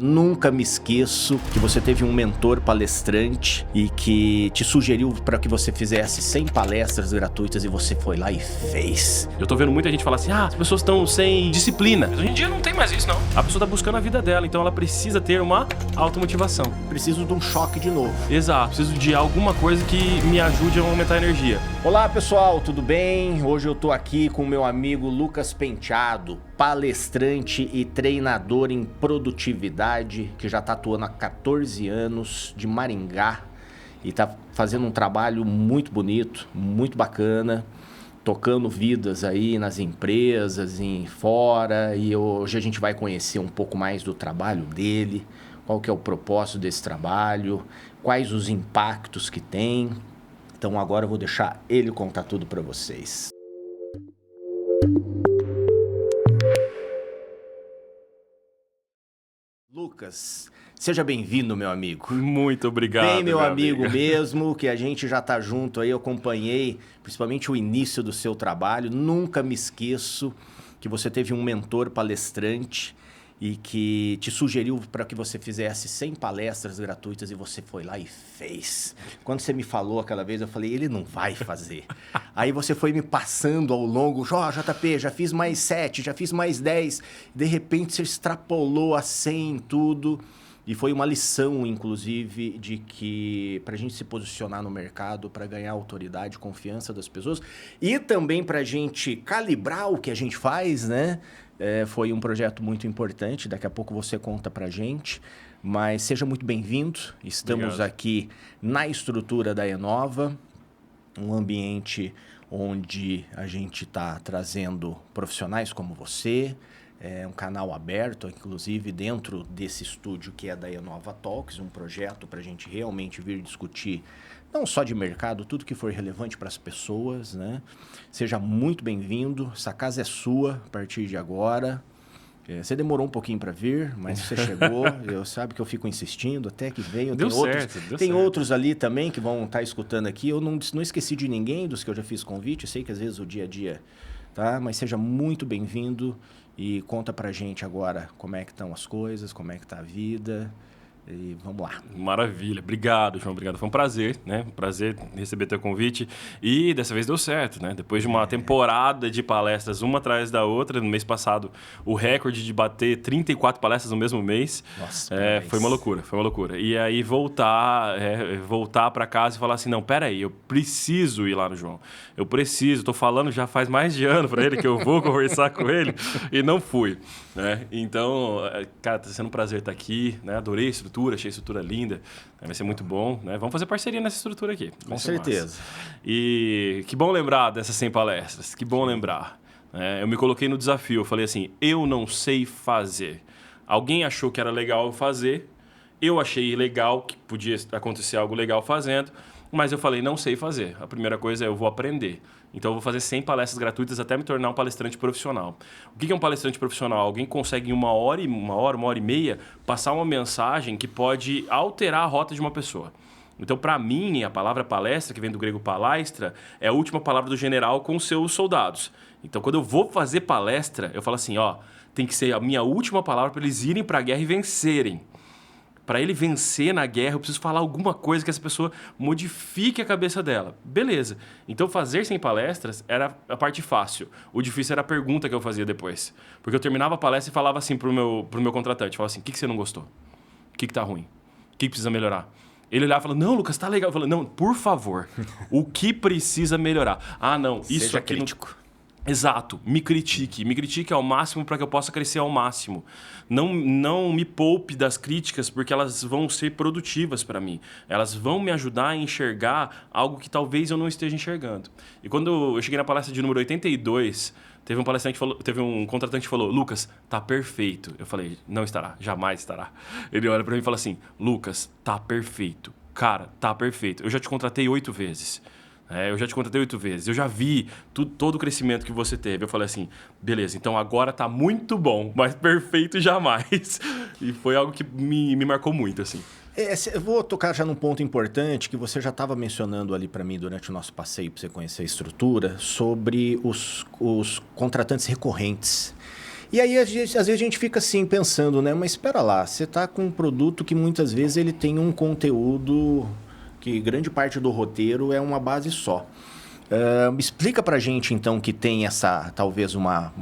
Nunca me esqueço que você teve um mentor palestrante e que te sugeriu para que você fizesse 100 palestras gratuitas e você foi lá e fez. Eu tô vendo muita gente falar assim, as pessoas estão sem disciplina. Mas hoje em dia não tem mais isso, não. A pessoa tá buscando a vida dela, então ela precisa ter uma automotivação. Preciso de um choque de novo. Exato, preciso de alguma coisa que me ajude a aumentar a energia. Olá pessoal, tudo bem? Hoje eu tô aqui com o meu amigo Lucas Penteado, palestrante e treinador em produtividade, que já tá atuando há 14 anos, de Maringá, e tá fazendo um trabalho muito bonito, muito bacana, tocando vidas aí nas empresas, fora, e hoje a gente vai conhecer um pouco mais do trabalho dele, qual que é o propósito desse trabalho, quais os impactos que tem. Então agora eu vou deixar ele contar tudo para vocês. Lucas, seja bem-vindo, meu amigo. Muito obrigado, Bem, meu amigo mesmo, que a gente já tá junto aí, eu acompanhei principalmente o início do seu trabalho. Nunca me esqueço que você teve um mentor palestrante e que te sugeriu para que você fizesse 100 palestras gratuitas e você foi lá e fez. Quando você me falou aquela vez, eu falei, ele não vai fazer. Aí você foi me passando ao longo, JP, já fiz mais 7, já fiz mais 10. De repente você extrapolou a 100 tudo. E foi uma lição, inclusive, de que para a gente se posicionar no mercado, para ganhar autoridade, confiança das pessoas e também para a gente calibrar o que a gente faz, né? Foi um projeto muito importante, daqui a pouco você conta pra gente, mas seja muito bem-vindo. Estamos aqui na estrutura da Enova, um ambiente onde a gente está trazendo profissionais como você, um canal aberto, inclusive dentro desse estúdio que é da Enova Talks, um projeto para a gente realmente vir discutir não só de mercado, tudo que for relevante para as pessoas, né? Seja muito bem-vindo, essa casa é sua a partir de agora. Você demorou um pouquinho para vir, mas você chegou, eu sabe que eu fico insistindo até que veio. Deu Tem outros ali também que vão estar escutando aqui, eu não esqueci de ninguém dos que eu já fiz convite, eu sei que às vezes o dia a dia, tá? Mas seja muito bem-vindo e conta pra gente agora como é que estão as coisas, como é que tá a vida. E vamos lá. Maravilha. Obrigado, João. Obrigado. Foi um prazer, né? Um prazer receber teu convite. E dessa vez deu certo, né? Depois de uma temporada de palestras, uma atrás da outra, no mês passado, o recorde de bater 34 palestras no mesmo mês. Nossa, foi uma loucura. E aí voltar para casa e falar assim, não, peraí, eu preciso ir lá no João. Tô falando já faz mais de ano para ele que eu vou conversar com ele e não fui, né? Então, cara, tá sendo um prazer estar aqui, né? Adorei a estrutura. Achei a estrutura linda, vai ser muito bom, né? Vamos fazer parceria nessa estrutura aqui. Com certeza. Massa. E que bom lembrar dessas 100 palestras, que bom lembrar. Eu me coloquei no desafio, eu falei assim, eu não sei fazer. Alguém achou que era legal eu fazer, eu achei legal, que podia acontecer algo legal fazendo, mas eu falei, não sei fazer. A primeira coisa é eu vou aprender. Então, eu vou fazer 100 palestras gratuitas até me tornar um palestrante profissional. O que é um palestrante profissional? Alguém consegue em uma hora e meia, passar uma mensagem que pode alterar a rota de uma pessoa. Então, para mim, a palavra palestra, que vem do grego palastra, é a última palavra do general com os seus soldados. Então, quando eu vou fazer palestra, eu falo assim, tem que ser a minha última palavra para eles irem para a guerra e vencerem. Para ele vencer na guerra, eu preciso falar alguma coisa que essa pessoa modifique a cabeça dela. Beleza. Então, fazer 100 palestras era a parte fácil. O difícil era a pergunta que eu fazia depois. Porque eu terminava a palestra e falava assim pro meu contratante. Falava assim, o que você não gostou? O que tá ruim? O que precisa melhorar? Ele olhava e falava, não, Lucas, tá legal. Eu falei, não, por favor, o que precisa melhorar? Não, isso Seja aqui crítico. Exato, me critique ao máximo para que eu possa crescer ao máximo. Não me poupe das críticas porque elas vão ser produtivas para mim. Elas vão me ajudar a enxergar algo que talvez eu não esteja enxergando. E quando eu cheguei na palestra de número 82, teve um contratante que falou, Lucas, tá perfeito. Eu falei, não estará, jamais estará. Ele olha para mim e fala assim, Lucas, tá perfeito. Cara, tá perfeito. Eu já te contratei 8 vezes. Eu já te contratei 8 vezes, eu já vi todo o crescimento que você teve. Eu falei assim, beleza, então agora tá muito bom, mas perfeito jamais. E foi algo que me marcou muito, assim. Eu vou tocar já num ponto importante que você já estava mencionando ali para mim durante o nosso passeio, para você conhecer a estrutura, sobre os contratantes recorrentes. E aí, às vezes, a gente fica assim, pensando, né? Mas espera lá, você está com um produto que muitas vezes ele tem um conteúdo que grande parte do roteiro é uma base só. Explica pra gente, então, que tem essa, talvez, uma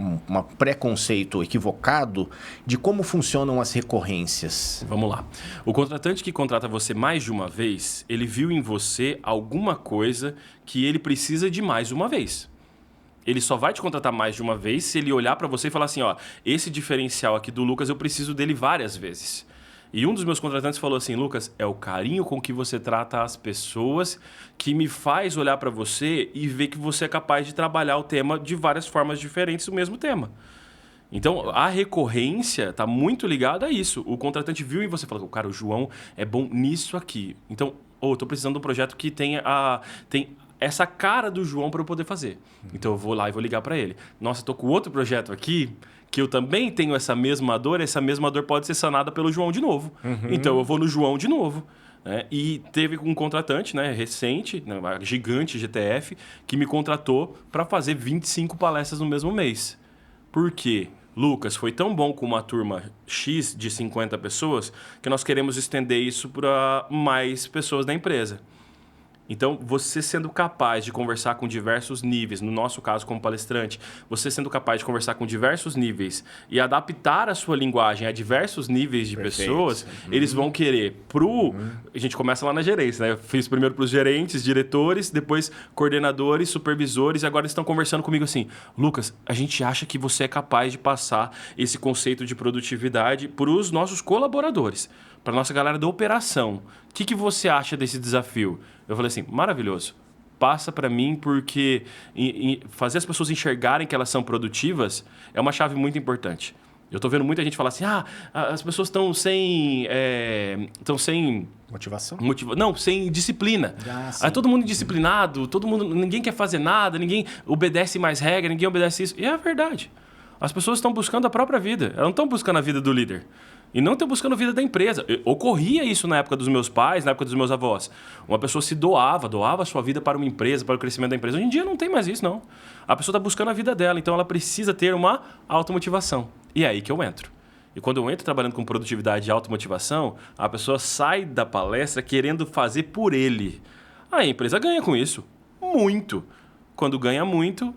preconceito equivocado de como funcionam as recorrências. Vamos lá. O contratante que contrata você mais de uma vez, ele viu em você alguma coisa que ele precisa de mais uma vez. Ele só vai te contratar mais de uma vez se ele olhar para você e falar assim, ó, esse diferencial aqui do Lucas, eu preciso dele várias vezes. E um dos meus contratantes falou assim, Lucas, é o carinho com que você trata as pessoas que me faz olhar para você e ver que você é capaz de trabalhar o tema de várias formas diferentes, o mesmo tema. Então, a recorrência está muito ligada a isso. O contratante viu em você e falou, cara, o João é bom nisso aqui. Então, estou precisando de um projeto que tem essa cara do João para eu poder fazer. Então eu vou lá e vou ligar para ele. Nossa, estou com outro projeto aqui que eu também tenho essa mesma dor pode ser sanada pelo João de novo. Então eu vou no João de novo. E teve um contratante, né, recente, uma gigante GTF, que me contratou para fazer 25 palestras no mesmo mês. Por quê? Lucas, foi tão bom com uma turma X de 50 pessoas que nós queremos estender isso para mais pessoas da empresa. Então, você sendo capaz de conversar com diversos níveis, no nosso caso como palestrante, você sendo capaz de conversar com diversos níveis e adaptar a sua linguagem a diversos níveis de pessoas, eles vão querer A gente começa lá na gerência, né? Eu fiz primeiro para os gerentes, diretores, depois coordenadores, supervisores, e agora eles estão conversando comigo assim, Lucas, a gente acha que você é capaz de passar esse conceito de produtividade para os nossos colaboradores, para a nossa galera da operação. O que você acha desse desafio? Eu falei assim, maravilhoso. Passa para mim porque fazer as pessoas enxergarem que elas são produtivas é uma chave muito importante. Eu estou vendo muita gente falar assim, as pessoas estão sem motivação? Não, sem disciplina. Aí todo mundo indisciplinado, ninguém quer fazer nada, ninguém obedece mais regra, ninguém obedece isso. E é a verdade. As pessoas estão buscando a própria vida. Elas não estão buscando a vida do líder. E não estão buscando a vida da empresa. Ocorria isso na época dos meus pais, na época dos meus avós. Uma pessoa se doava a sua vida para uma empresa, para o crescimento da empresa. Hoje em dia não tem mais isso, não. A pessoa está buscando a vida dela, então ela precisa ter uma automotivação. E é aí que eu entro. E quando eu entro trabalhando com produtividade e automotivação, a pessoa sai da palestra querendo fazer por ele. A empresa ganha com isso. Muito. Quando ganha muito,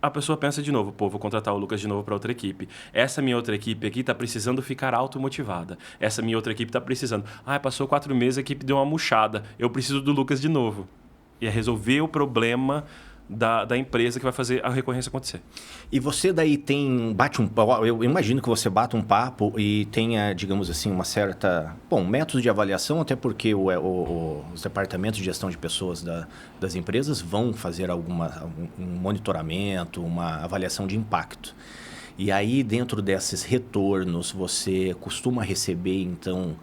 a pessoa pensa de novo, vou contratar o Lucas de novo para outra equipe. Essa minha outra equipe aqui está precisando ficar automotivada. Essa minha outra equipe está precisando. Passou 4 meses, a equipe deu uma murchada. Eu preciso do Lucas de novo. E é resolver o problema da empresa que vai fazer a recorrência acontecer. E você daí bate um papo, eu imagino que você bata um papo e tenha, digamos assim, uma certa... método de avaliação, até porque os departamentos de gestão de pessoas das empresas vão fazer um monitoramento, uma avaliação de impacto. E aí, dentro desses retornos, você costuma receber, então...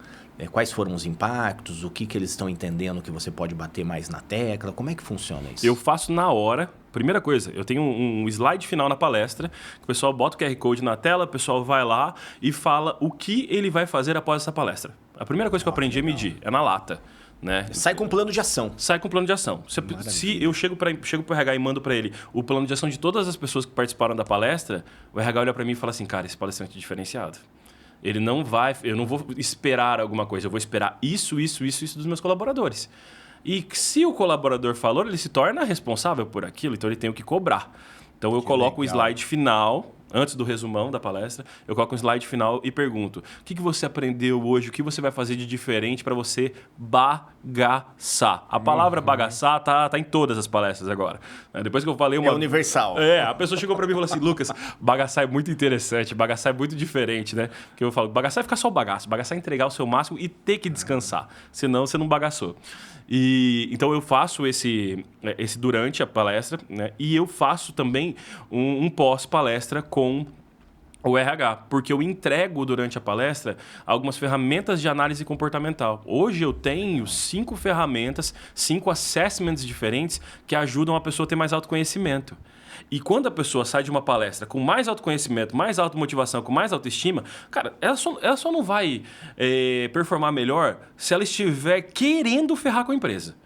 quais foram os impactos, o que eles estão entendendo que você pode bater mais na tecla, como é que funciona isso? Eu faço na hora. Primeira coisa, eu tenho um slide final na palestra, que o pessoal bota o QR Code na tela, o pessoal vai lá e fala o que ele vai fazer após essa palestra. A primeira coisa que eu aprendi a medir é na lata. Né? Sai com plano de ação. Sai com plano de ação. Se eu chego para o RH e mando para ele o plano de ação de todas as pessoas que participaram da palestra, o RH olha para mim e fala assim, cara, esse palestrante é diferenciado. Eu não vou esperar alguma coisa, eu vou esperar isso dos meus colaboradores. E se o colaborador falou, ele se torna responsável por aquilo, então ele tem o que cobrar. Então eu coloco o slide final, antes do resumão da palestra, eu coloco um slide final e pergunto, o que você aprendeu hoje, o que você vai fazer de diferente para você bagaçar? A palavra bagaçar tá em todas as palestras agora. Depois que eu falei uma... É universal. A pessoa chegou para mim e falou assim, Lucas, bagaçar é muito interessante, bagaçar é muito diferente, né? Porque eu falo, bagaçar é ficar só o bagaço, bagaçar é entregar o seu máximo e ter que descansar, senão você não bagaçou. Então eu faço esse durante a palestra, né? E eu faço também um pós-palestra com o RH, porque eu entrego durante a palestra algumas ferramentas de análise comportamental. Hoje eu tenho 5 ferramentas, 5 assessments diferentes que ajudam a pessoa a ter mais autoconhecimento. E quando a pessoa sai de uma palestra com mais autoconhecimento, mais automotivação, com mais autoestima, cara, ela só não vai performar melhor se ela estiver querendo ferrar com a empresa.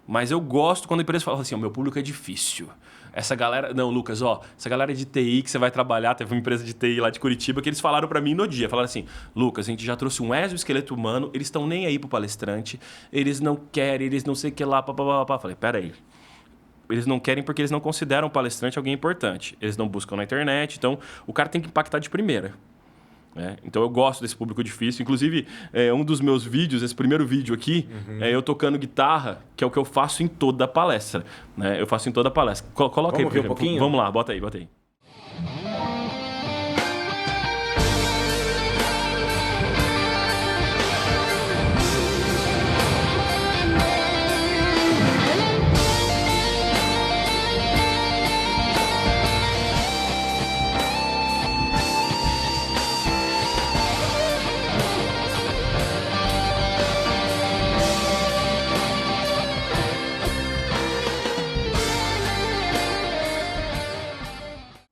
Mas eu gosto quando a empresa fala assim, o meu público é difícil. essa galera... Não, Lucas, ó, essa galera de TI que você vai trabalhar, teve uma empresa de TI lá de Curitiba que eles falaram para mim no dia, falaram assim, Lucas, a gente já trouxe um exoesqueleto humano, eles estão nem aí pro palestrante, eles não querem, eles não sei o que lá, papapá. Falei, peraí. Eles não querem porque eles não consideram o palestrante alguém importante. Eles não buscam na internet, então o cara tem que impactar de primeira. Então eu gosto desse público difícil. Inclusive, um dos meus vídeos, esse primeiro vídeo aqui, é eu tocando guitarra, que é o que eu faço em toda a palestra. Eu faço em toda a palestra. Coloca aí, ver um pouquinho? Vamos lá, bota aí.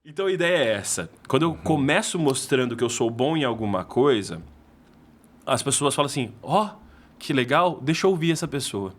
Então a ideia é essa. Quando eu começo mostrando que eu sou bom em alguma coisa, as pessoas falam assim, que legal, deixa eu ouvir essa pessoa.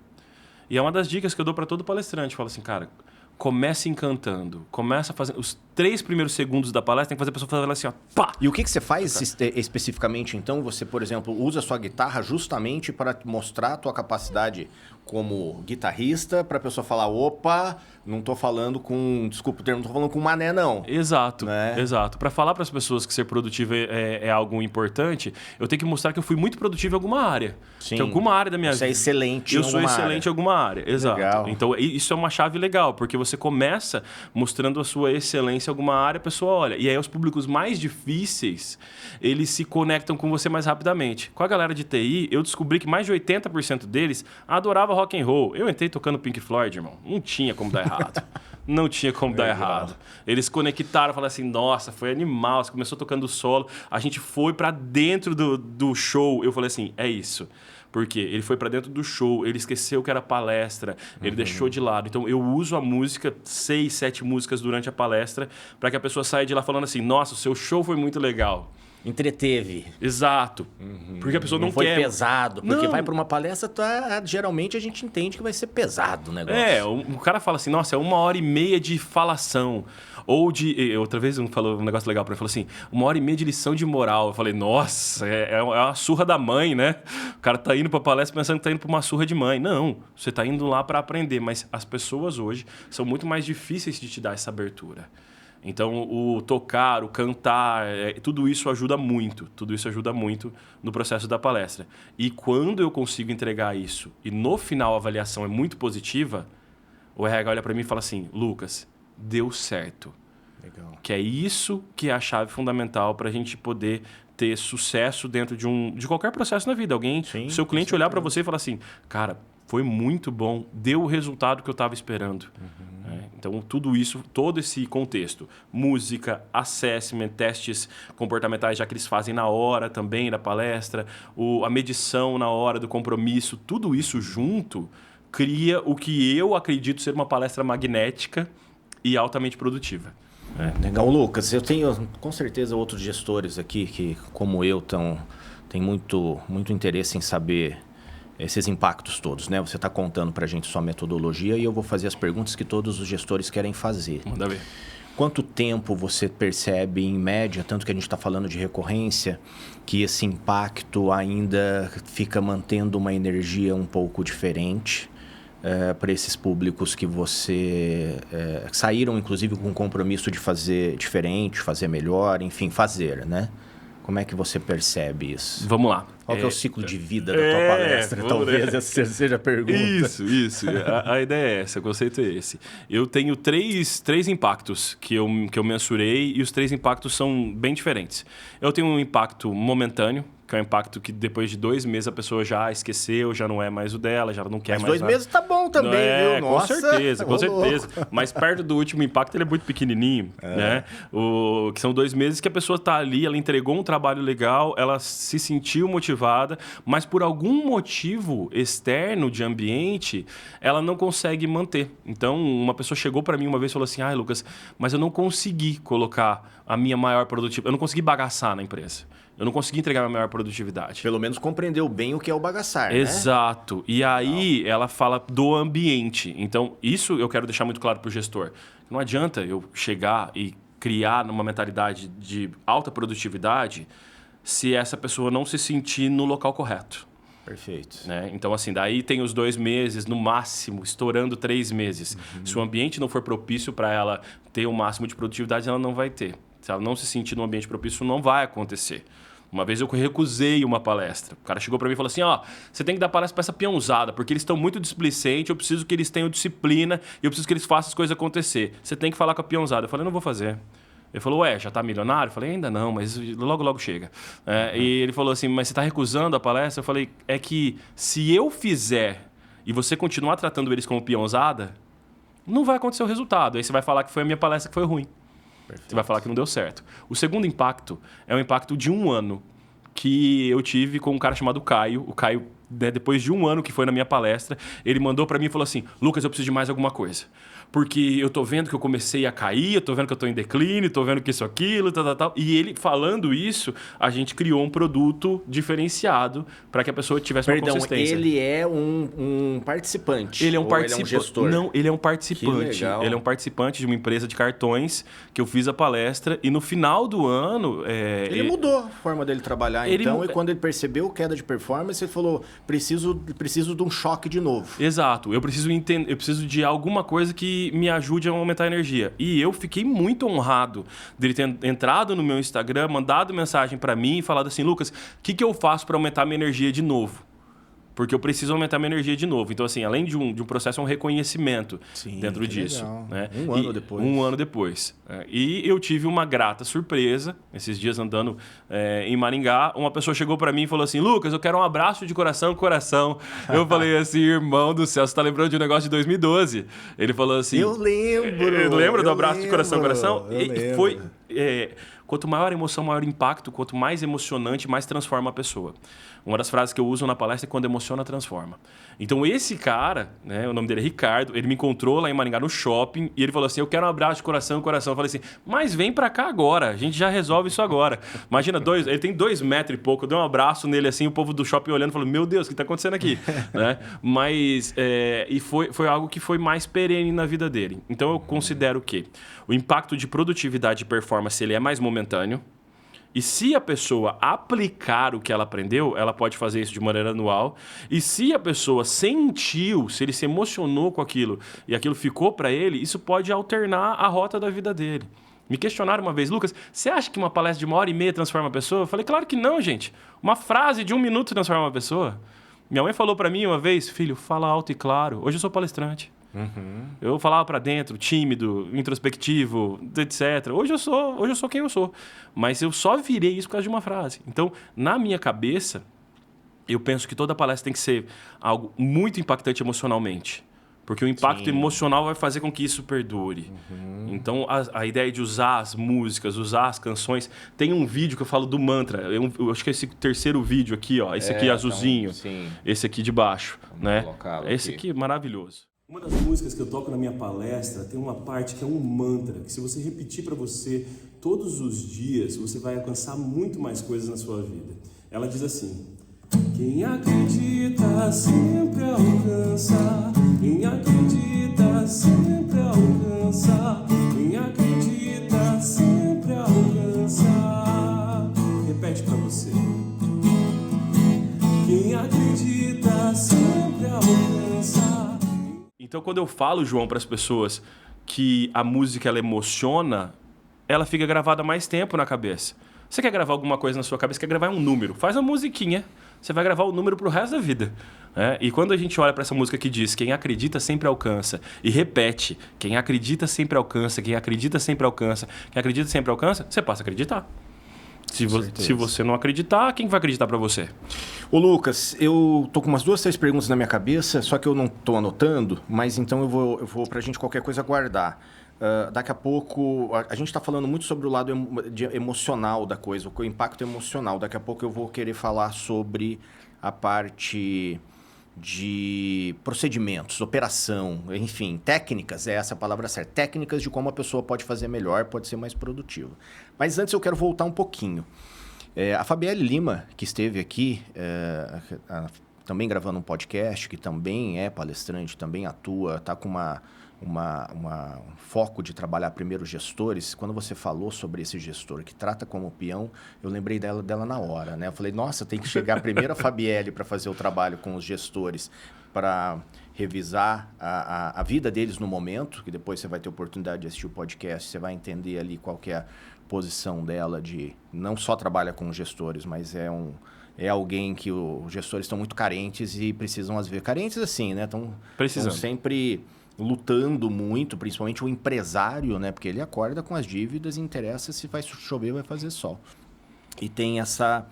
E é uma das dicas que eu dou para todo palestrante. Falo assim, cara, comece encantando. Começa fazendo... Os 3 primeiros segundos da palestra tem que fazer a pessoa fazer assim, pá! E o que você faz especificamente, então? Você, por exemplo, usa a sua guitarra justamente para mostrar a tua capacidade como guitarrista, para a pessoa falar, opa, não estou falando com... Desculpa o termo, não estou falando com mané, não. Exato, né? Exato. Para falar para as pessoas que ser produtivo é algo importante, eu tenho que mostrar que eu fui muito produtivo em alguma área. Sim. Que alguma área da minha vida. Você é excelente Eu sou excelente em alguma área, exato. Legal. Então, isso é uma chave legal, porque você começa mostrando a sua excelência em alguma área, a pessoa olha. E aí, os públicos mais difíceis, eles se conectam com você mais rapidamente. Com a galera de TI, eu descobri que mais de 80% deles adorava rock and roll. Eu entrei tocando Pink Floyd, irmão. Não tinha como dar errado. Não tinha como dar errado. Eles conectaram, falaram assim, nossa, foi animal. Você começou tocando solo, a gente foi pra dentro do show. Eu falei assim, é isso. Porque ele foi pra dentro do show, ele esqueceu que era palestra, ele deixou de lado. Então, eu uso a música, 6, 7 músicas durante a palestra, para que a pessoa saia de lá falando assim, nossa, o seu show foi muito legal. Entreteve. Exato. Porque a pessoa não foi quer... pesado. Porque Não. vai para uma palestra, geralmente a gente entende que vai ser pesado o negócio. O cara fala assim, nossa, é 1h30 de falação. Ou de... Outra vez um falou um negócio legal pra mim, falou assim, 1h30 de lição de moral. Eu falei, nossa, é uma surra da mãe, né? O cara tá indo pra palestra pensando que tá indo pra uma surra de mãe. Não, você tá indo lá pra aprender. Mas as pessoas hoje são muito mais difíceis de te dar essa abertura. Então, o tocar, o cantar, tudo isso ajuda muito. Tudo isso ajuda muito no processo da palestra. E quando eu consigo entregar isso e no final a avaliação é muito positiva, o RH olha para mim e fala assim, Lucas, deu certo. Legal. Que é isso que é a chave fundamental para a gente poder ter sucesso dentro de qualquer processo na vida. Alguém, Sim, seu cliente olhar para você e falar assim, cara, foi muito bom, deu o resultado que eu estava esperando. Então, tudo isso, todo esse contexto, música, assessment, testes comportamentais, já que eles fazem na hora também da palestra, a medição na hora do compromisso, tudo isso junto cria o que eu acredito ser uma palestra magnética e altamente produtiva. Legal, Lucas. Eu tenho, com certeza, outros gestores aqui que, como eu, têm muito interesse em saber esses impactos todos, né? Você está contando para a gente sua metodologia e eu vou fazer as perguntas que todos os gestores querem fazer. Manda ver. Quanto tempo você percebe, em média, tanto que a gente está falando de recorrência, que esse impacto ainda fica mantendo uma energia um pouco diferente para esses públicos que você saíram, inclusive, com o compromisso de fazer diferente, fazer melhor, enfim, fazer, né? Como é que você percebe isso? Vamos lá. Qual que é o ciclo de vida da tua palestra? Talvez essa seja a pergunta. Isso. A ideia é essa, o conceito é esse. Eu tenho três impactos que eu mensurei e os 3 impactos são bem diferentes. Eu tenho um impacto momentâneo, que é um impacto que depois de 2 meses a pessoa já esqueceu, já não é mais o dela, já não quer Mas mais 2 nada. meses tá bom também, viu? Nossa, com certeza. Mas perto do último impacto ele é muito pequenininho, né? Que são 2 meses que a pessoa tá ali, ela entregou um trabalho legal, ela se sentiu motivada, mas por algum motivo externo de ambiente, ela não consegue manter. Então, uma pessoa chegou para mim uma vez e falou assim, Lucas, mas eu não consegui colocar a minha maior produtividade, eu não consegui bagaçar na empresa. Eu não consegui entregar a maior produtividade. Pelo menos compreendeu bem o que é o bagaçar, né? Exato. E aí ela fala do ambiente. Então, isso eu quero deixar muito claro para o gestor. Não adianta eu chegar e criar numa mentalidade de alta produtividade se essa pessoa não se sentir no local correto. Perfeito. Né? Então, assim, daí tem os 2 meses, no máximo, estourando 3 meses. Se o ambiente não for propício para ela ter o máximo de produtividade, ela não vai ter. Se ela não se sentir num ambiente propício, não vai acontecer. Uma vez eu recusei uma palestra. O cara chegou para mim e falou assim, você tem que dar palestra para essa peãozada, porque eles estão muito displicentes, eu preciso que eles tenham disciplina e eu preciso que eles façam as coisas acontecer. Você tem que falar com a peãozada. Eu falei, não vou fazer. Ele falou, já tá milionário? Eu falei, ainda não, mas logo chega. E ele falou assim, mas você está recusando a palestra? Eu falei, é que se eu fizer e você continuar tratando eles como peãozada, não vai acontecer o resultado. Aí você vai falar que foi a minha palestra que foi ruim. Perfeito. Você vai falar que não deu certo. O segundo impacto é um impacto de 1 ano que eu tive com um cara chamado Caio. O Caio, né, depois de 1 ano que foi na minha palestra, ele mandou para mim e falou assim, Lucas, eu preciso de mais alguma coisa. Porque eu tô vendo que eu comecei a cair, eu tô vendo que eu tô em declínio, tô vendo que isso, aquilo, tal. E ele, falando isso, a gente criou um produto diferenciado para que a pessoa tivesse uma consistência. Ele é um participante? Ele é um participante. Ele é um gestor? Não, ele é um participante. Que legal. Ele é um participante de uma empresa de cartões que eu fiz a palestra e no final do ano... Ele mudou a forma dele trabalhar, e quando ele percebeu queda de performance, ele falou, preciso de um choque de novo. Exato. Eu preciso de alguma coisa que me ajude a aumentar a energia. E eu fiquei muito honrado dele ter entrado no meu Instagram, mandado mensagem para mim e falado assim, Lucas, o que eu faço para aumentar minha energia de novo? Porque eu preciso aumentar minha energia de novo. Então, assim, além de um processo, é um reconhecimento dentro disso. Né? 1 ano depois. 1 ano depois. E eu tive uma grata surpresa, esses dias andando em Maringá, uma pessoa chegou para mim e falou assim, Lucas, eu quero um abraço de coração com coração. Eu falei assim, irmão do céu, você tá lembrando de um negócio de 2012? Ele falou assim... Eu lembro! Lembra do abraço de coração com coração? Eu lembro. Foi... Quanto maior a emoção, maior o impacto. Quanto mais emocionante, mais transforma a pessoa. Uma das frases que eu uso na palestra é quando emociona, transforma. Então esse cara, né, o nome dele é Ricardo, ele me encontrou lá em Maringá no shopping e ele falou assim, eu quero um abraço de coração, coração. Eu falei assim, mas vem pra cá agora, a gente já resolve isso agora. Imagina, ele tem 2 metros e pouco, eu dei um abraço nele assim, o povo do shopping olhando, falou, meu Deus, o que tá acontecendo aqui? Né? Mas, e foi algo que foi mais perene na vida dele. Então eu considero que o impacto de produtividade e performance, ele é mais momentâneo. E se a pessoa aplicar o que ela aprendeu, ela pode fazer isso de maneira anual. E se a pessoa sentiu, se ele se emocionou com aquilo e aquilo ficou para ele, isso pode alternar a rota da vida dele. Me questionaram uma vez, Lucas, você acha que uma palestra de 1h30 transforma a pessoa? Eu falei, claro que não, gente. Uma frase de 1 minuto transforma uma pessoa. Minha mãe falou para mim uma vez, filho, fala alto e claro. Hoje eu sou palestrante. Eu falava para dentro, tímido, introspectivo, etc. Hoje eu sou quem eu sou. Mas eu só virei isso por causa de uma frase. Então, na minha cabeça, eu penso que toda palestra tem que ser algo muito impactante emocionalmente. Porque o impacto emocional vai fazer com que isso perdure. Então, a ideia de usar as músicas, usar as canções... Tem um vídeo que eu falo do mantra. Eu acho que é esse terceiro vídeo aqui, ó. Esse aqui azulzinho. Esse aqui de baixo. Né? Esse aqui, maravilhoso. Uma das músicas que eu toco na minha palestra tem uma parte que é um mantra, que se você repetir para você todos os dias, você vai alcançar muito mais coisas na sua vida. Ela diz assim: quem acredita sempre alcança, quem acredita sempre alcança, quem acredita sempre alcança. Repete para você. Quem acredita sempre alcança. Então, quando eu falo, João, para as pessoas que a música ela emociona, ela fica gravada mais tempo na cabeça. Você quer gravar alguma coisa na sua cabeça, quer gravar um número, faz uma musiquinha, você vai gravar o número pro resto da vida. E quando a gente olha para essa música que diz quem acredita sempre alcança, e repete, quem acredita sempre alcança, quem acredita sempre alcança, quem acredita sempre alcança, você passa a acreditar. Se você não acreditar, quem vai acreditar para você? Ô Lucas, eu tô com umas 2, 3 perguntas na minha cabeça, só que eu não tô anotando, mas então eu vou pra gente qualquer coisa guardar. Daqui a pouco, a gente está falando muito sobre o lado emocional da coisa, o impacto emocional. Daqui a pouco eu vou querer falar sobre a parte de procedimentos, operação, enfim, técnicas, essa a palavra certa. Técnicas de como a pessoa pode fazer melhor, pode ser mais produtiva. Mas antes eu quero voltar um pouquinho. A Fabielle Lima, que esteve aqui, também gravando um podcast, que também é palestrante, também atua, está com um foco de trabalhar primeiro gestores. Quando você falou sobre esse gestor que trata como peão, eu lembrei dela na hora, né? Eu falei, nossa, tem que chegar primeiro a Fabielle para fazer o trabalho com os gestores, para revisar a vida deles no momento, que depois você vai ter oportunidade de assistir o podcast, você vai entender ali qual que é a posição dela de não só trabalha com gestores, mas é alguém que os gestores estão muito carentes e precisam, às vezes, carentes assim, né? Estão sempre lutando muito, principalmente o empresário, né? Porque ele acorda com as dívidas e interessa se vai chover ou vai fazer sol. E tem essa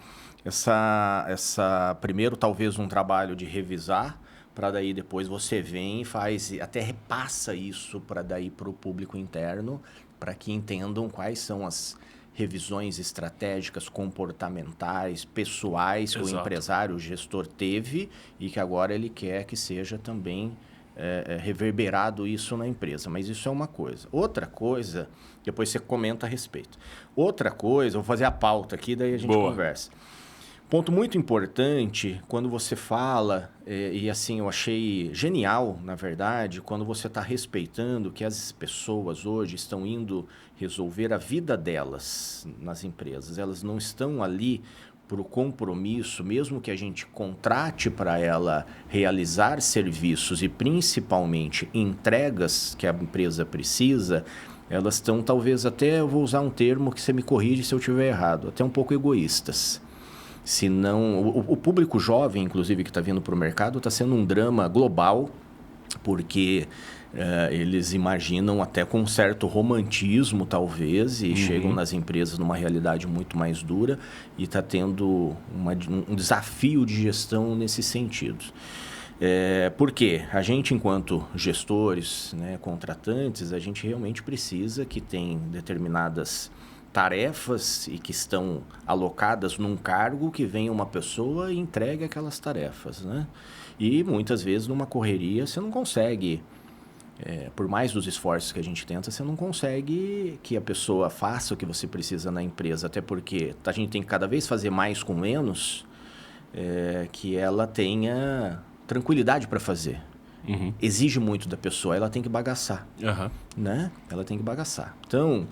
primeiro, talvez, um trabalho de revisar, para daí depois você vem e faz, até repassa isso para daí para o público interno, para que entendam quais são as revisões estratégicas, comportamentais, pessoais que o empresário, o gestor teve e que agora ele quer que seja também reverberado isso na empresa. Mas isso é uma coisa. Outra coisa, depois você comenta a respeito. Outra coisa, eu vou fazer a pauta aqui, daí a gente conversa. Ponto muito importante, quando você fala, e assim, eu achei genial, na verdade, quando você está respeitando que as pessoas hoje estão indo resolver a vida delas nas empresas. Elas não estão ali por o compromisso, mesmo que a gente contrate para ela realizar serviços e principalmente entregas que a empresa precisa, elas estão talvez até, eu vou usar um termo que você me corrige se eu estiver errado, até um pouco egoístas. Se não, o público jovem, inclusive, que está vindo para o mercado, está sendo um drama global, porque eles imaginam até com um certo romantismo, talvez, e chegam nas empresas numa realidade muito mais dura e está tendo um desafio de gestão nesse sentido. Porque a gente, enquanto gestores, né, contratantes, a gente realmente precisa que tem determinadas tarefas e que estão alocadas num cargo, que venha uma pessoa e entregue aquelas tarefas, né? E muitas vezes numa correria você não consegue, por mais dos esforços que a gente tenta, você não consegue que a pessoa faça o que você precisa na empresa, até porque a gente tem que cada vez fazer mais com menos, que ela tenha tranquilidade para fazer. Exige muito da pessoa, ela tem que bagaçar, né? Ela tem que bagaçar. Então,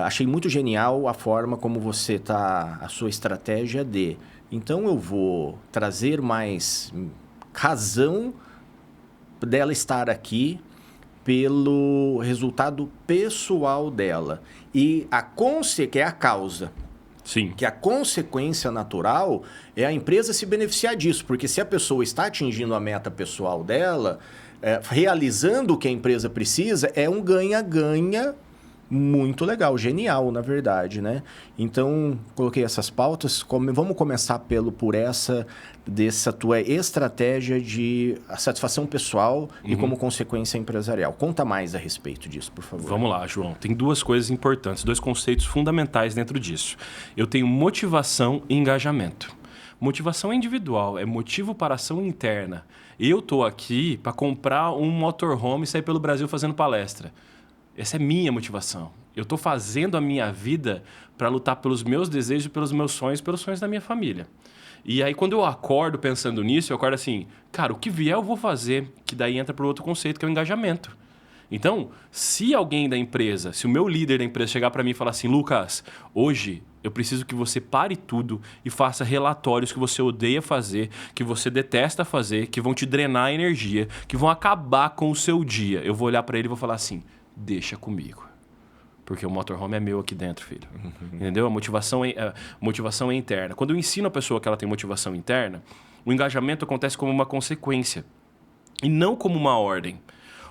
achei muito genial a forma como você está, a sua estratégia de... Então, eu vou trazer mais razão dela estar aqui pelo resultado pessoal dela. E que é a causa. Sim. Que a consequência natural é a empresa se beneficiar disso. Porque se a pessoa está atingindo a meta pessoal dela, realizando o que a empresa precisa, é um ganha-ganha muito legal, genial, na verdade, né? Então, coloquei essas pautas. Vamos começar dessa tua estratégia de satisfação pessoal e como consequência empresarial. Conta mais a respeito disso, por favor. Vamos lá, João. Tem duas coisas importantes, dois conceitos fundamentais dentro disso. Eu tenho motivação e engajamento. Motivação é individual, é motivo para ação interna. Eu estou aqui para comprar um motorhome e sair pelo Brasil fazendo palestra. Essa é minha motivação. Eu estou fazendo a minha vida para lutar pelos meus desejos, pelos meus sonhos, pelos sonhos da minha família. E aí, quando eu acordo pensando nisso, eu acordo assim, cara, o que vier eu vou fazer, que daí entra para outro conceito, que é o engajamento. Então, se alguém da empresa, se o meu líder da empresa chegar para mim e falar assim, Lucas, hoje eu preciso que você pare tudo e faça relatórios que você odeia fazer, que você detesta fazer, que vão te drenar energia, que vão acabar com o seu dia. Eu vou olhar para ele e vou falar assim, deixa comigo. Porque o motorhome é meu aqui dentro, filho. Entendeu? A motivação é interna. Quando eu ensino a pessoa que ela tem motivação interna, o engajamento acontece como uma consequência e não como uma ordem.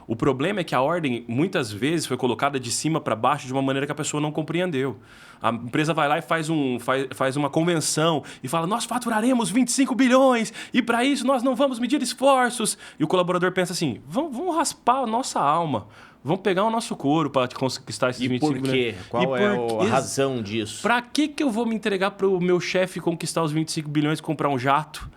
O problema é que a ordem, muitas vezes, foi colocada de cima para baixo de uma maneira que a pessoa não compreendeu. A empresa vai lá e faz uma convenção e fala, nós faturaremos 25 bilhões e para isso nós não vamos medir esforços. E o colaborador pensa assim, vamos raspar a nossa alma. Vamos pegar o nosso couro para conquistar esses 25 bilhões. E por quê? Qual é a razão disso? Para que eu vou me entregar para o meu chefe conquistar os 25 bilhões e comprar um jato?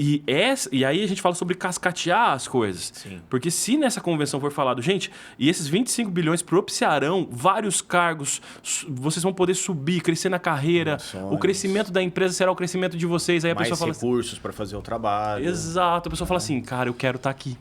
E aí a gente fala sobre cascatear as coisas. Sim. Porque se nessa convenção for falado, gente, e esses 25 bilhões propiciarão vários cargos, vocês vão poder subir, crescer na carreira, o crescimento da empresa será o crescimento de vocês. Aí a Mais pessoa fala recursos para fazer o trabalho. Exato, a pessoa fala assim, cara, eu quero estar aqui.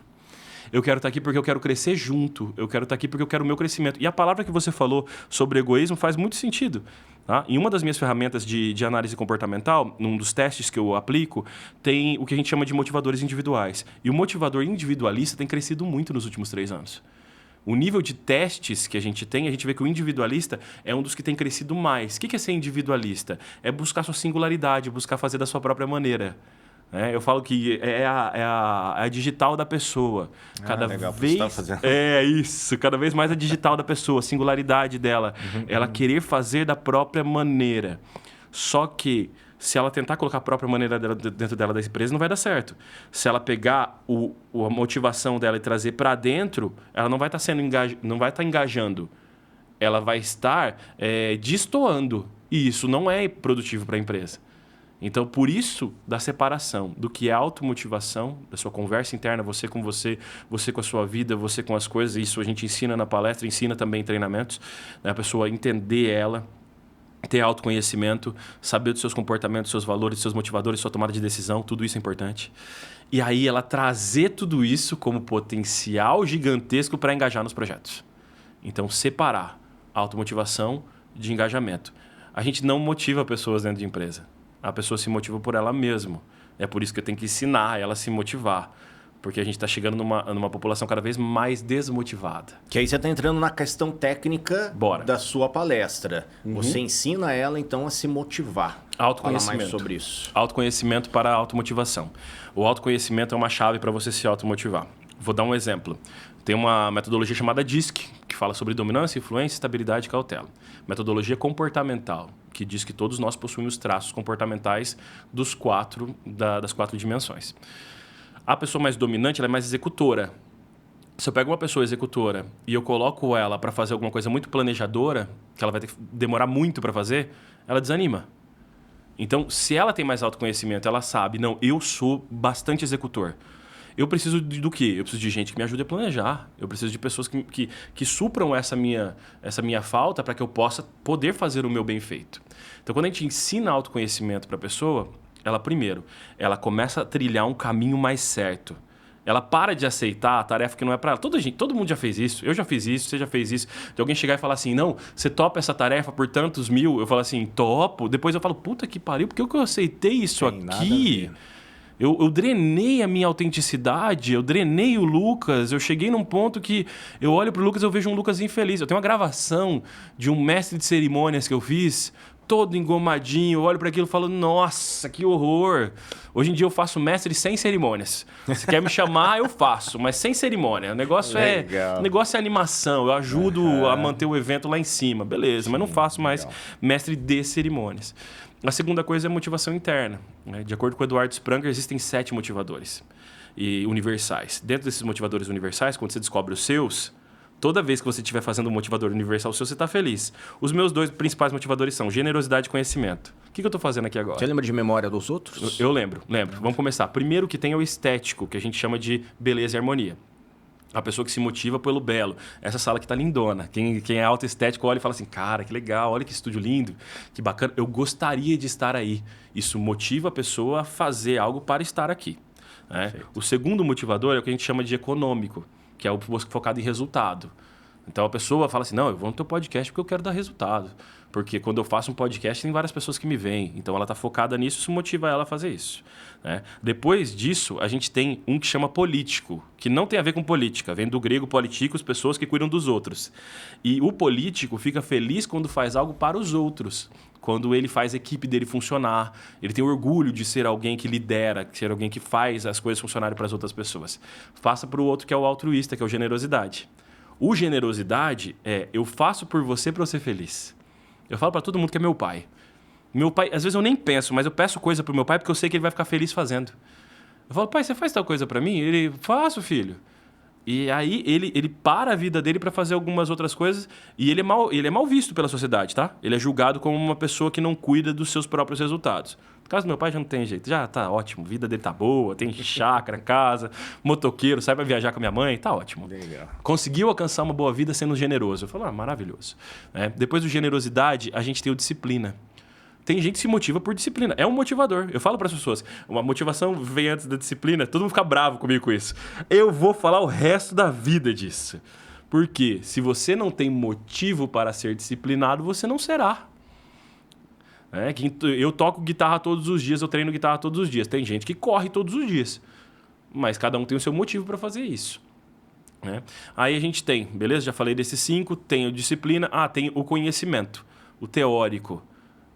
Eu quero estar aqui porque eu quero crescer junto. Eu quero estar aqui porque eu quero o meu crescimento. E a palavra que você falou sobre egoísmo faz muito sentido. Tá? Em uma das minhas ferramentas de análise comportamental, num dos testes que eu aplico, tem o que a gente chama de motivadores individuais. E o motivador individualista tem crescido muito nos últimos 3 anos. O nível de testes que a gente tem, a gente vê que o individualista é um dos que tem crescido mais. O que é ser individualista? É buscar sua singularidade, buscar fazer da sua própria maneira. Eu falo que é a digital da pessoa. Legal, vez você tá fazendo. É isso, cada vez mais a digital da pessoa, a singularidade dela, ela querer fazer da própria maneira. Só que se ela tentar colocar a própria maneira dela dentro dela da empresa, não vai dar certo. Se ela pegar a motivação dela e trazer para dentro, ela não vai estar não vai estar engajando. Ela vai estar destoando. E isso não é produtivo para a empresa. Então, por isso, da separação do que é automotivação, da sua conversa interna, você com você, você com a sua vida, você com as coisas, isso a gente ensina na palestra, ensina também em treinamentos, né? A pessoa entender ela, ter autoconhecimento, saber dos seus comportamentos, seus valores, seus motivadores, sua tomada de decisão, tudo isso é importante. E aí ela trazer tudo isso como potencial gigantesco para engajar nos projetos. Então, separar automotivação de engajamento. A gente não motiva pessoas dentro de empresa. A pessoa se motiva por ela mesma. É por isso que eu tenho que ensinar ela a se motivar. Porque a gente está chegando numa população cada vez mais desmotivada. Que aí você está entrando na questão técnica da sua palestra. Você ensina ela, então, a se motivar. Autoconhecimento. Fala mais sobre isso. Autoconhecimento para a automotivação. O autoconhecimento é uma chave para você se automotivar. Vou dar um exemplo. Tem uma metodologia chamada DISC, que fala sobre dominância, influência, estabilidade e cautela. Metodologia comportamental, que diz que todos nós possuímos traços comportamentais das 4 dimensões. A pessoa mais dominante, ela é mais executora. Se eu pego uma pessoa executora e eu coloco ela para fazer alguma coisa muito planejadora, que ela vai ter que demorar muito para fazer, ela desanima. Então, se ela tem mais autoconhecimento, ela sabe, não, eu sou bastante executor. Eu preciso do quê? Eu preciso de gente que me ajude a planejar. Eu preciso de pessoas que supram essa minha falta para que eu possa poder fazer o meu bem feito. Então, quando a gente ensina autoconhecimento para a pessoa, ela começa a trilhar um caminho mais certo. Ela para de aceitar a tarefa que não é para ela. Todo mundo já fez isso. Eu já fiz isso, você já fez isso. De alguém chegar e falar assim, não, você topa essa tarefa por tantos mil. Eu falo assim, topo. Depois eu falo, puta que pariu, por que eu aceitei isso aqui? Eu drenei a minha autenticidade, eu drenei o Lucas, eu cheguei num ponto que eu olho pro Lucas e eu vejo um Lucas infeliz. Eu tenho uma gravação de um mestre de cerimônias que eu fiz, todo engomadinho, eu olho para aquilo e falo, nossa, que horror. Hoje em dia eu faço mestre sem cerimônias. Se quer me chamar, eu faço, mas sem cerimônia. O negócio é animação, eu ajudo a manter o evento lá em cima, beleza, mas não faço mais mestre de cerimônias. A segunda coisa é motivação interna. De acordo com o Eduardo Spranger, existem 7 motivadores universais. Dentro desses motivadores universais, quando você descobre os seus, toda vez que você estiver fazendo um motivador universal seu, você está feliz. Os meus 2 principais motivadores são generosidade e conhecimento. O que eu estou fazendo aqui agora? Você lembra de memória dos outros? Eu lembro. Vamos começar. Primeiro que tem é o estético, que a gente chama de beleza e harmonia. A pessoa que se motiva pelo belo. Essa sala aqui tá lindona. Quem é autoestético olha e fala assim, cara, que legal, olha que estúdio lindo, que bacana. Eu gostaria de estar aí. Isso motiva a pessoa a fazer algo para estar aqui. Né? O segundo motivador é o que a gente chama de econômico, que é o focado em resultado. Então a pessoa fala assim, não, eu vou no teu podcast porque eu quero dar resultado. Porque quando eu faço um podcast tem várias pessoas que me veem. Então ela está focada nisso, isso motiva ela a fazer isso. Né? Depois disso, a gente tem um que chama político, que não tem a ver com política. Vem do grego politicos, pessoas que cuidam dos outros. E o político fica feliz quando faz algo para os outros. Quando ele faz a equipe dele funcionar. Ele tem orgulho de ser alguém que lidera, de ser alguém que faz as coisas funcionarem para as outras pessoas. Faça para o outro que é o altruísta, que é o generosidade. O generosidade é, eu faço por você para você ser feliz. Eu falo para todo mundo que é meu pai. Meu pai, às vezes eu nem penso, mas eu peço coisa pro meu pai porque eu sei que ele vai ficar feliz fazendo. Eu falo, pai, você faz tal coisa para mim? Ele, faço, filho. E aí ele para a vida dele para fazer algumas outras coisas e ele é mal visto pela sociedade, tá? Ele é julgado como uma pessoa que não cuida dos seus próprios resultados. No caso do meu pai já não tem jeito. Já tá ótimo. A vida dele tá boa, tem chácara, casa, motoqueiro, sai pra viajar com a minha mãe, tá ótimo. Legal. Conseguiu alcançar uma boa vida sendo generoso. Eu falo, maravilhoso. Depois do generosidade, a gente tem o disciplina. Tem gente que se motiva por disciplina. É um motivador. Eu falo para as pessoas, uma motivação vem antes da disciplina. Todo mundo fica bravo comigo com isso. Eu vou falar o resto da vida disso. Porque se você não tem motivo para ser disciplinado, você não será. Eu toco guitarra todos os dias, eu treino guitarra todos os dias. Tem gente que corre todos os dias. Mas cada um tem o seu motivo para fazer isso. Aí a gente tem, beleza? Já falei desses 5. Tem a disciplina. Tem o conhecimento. O teórico.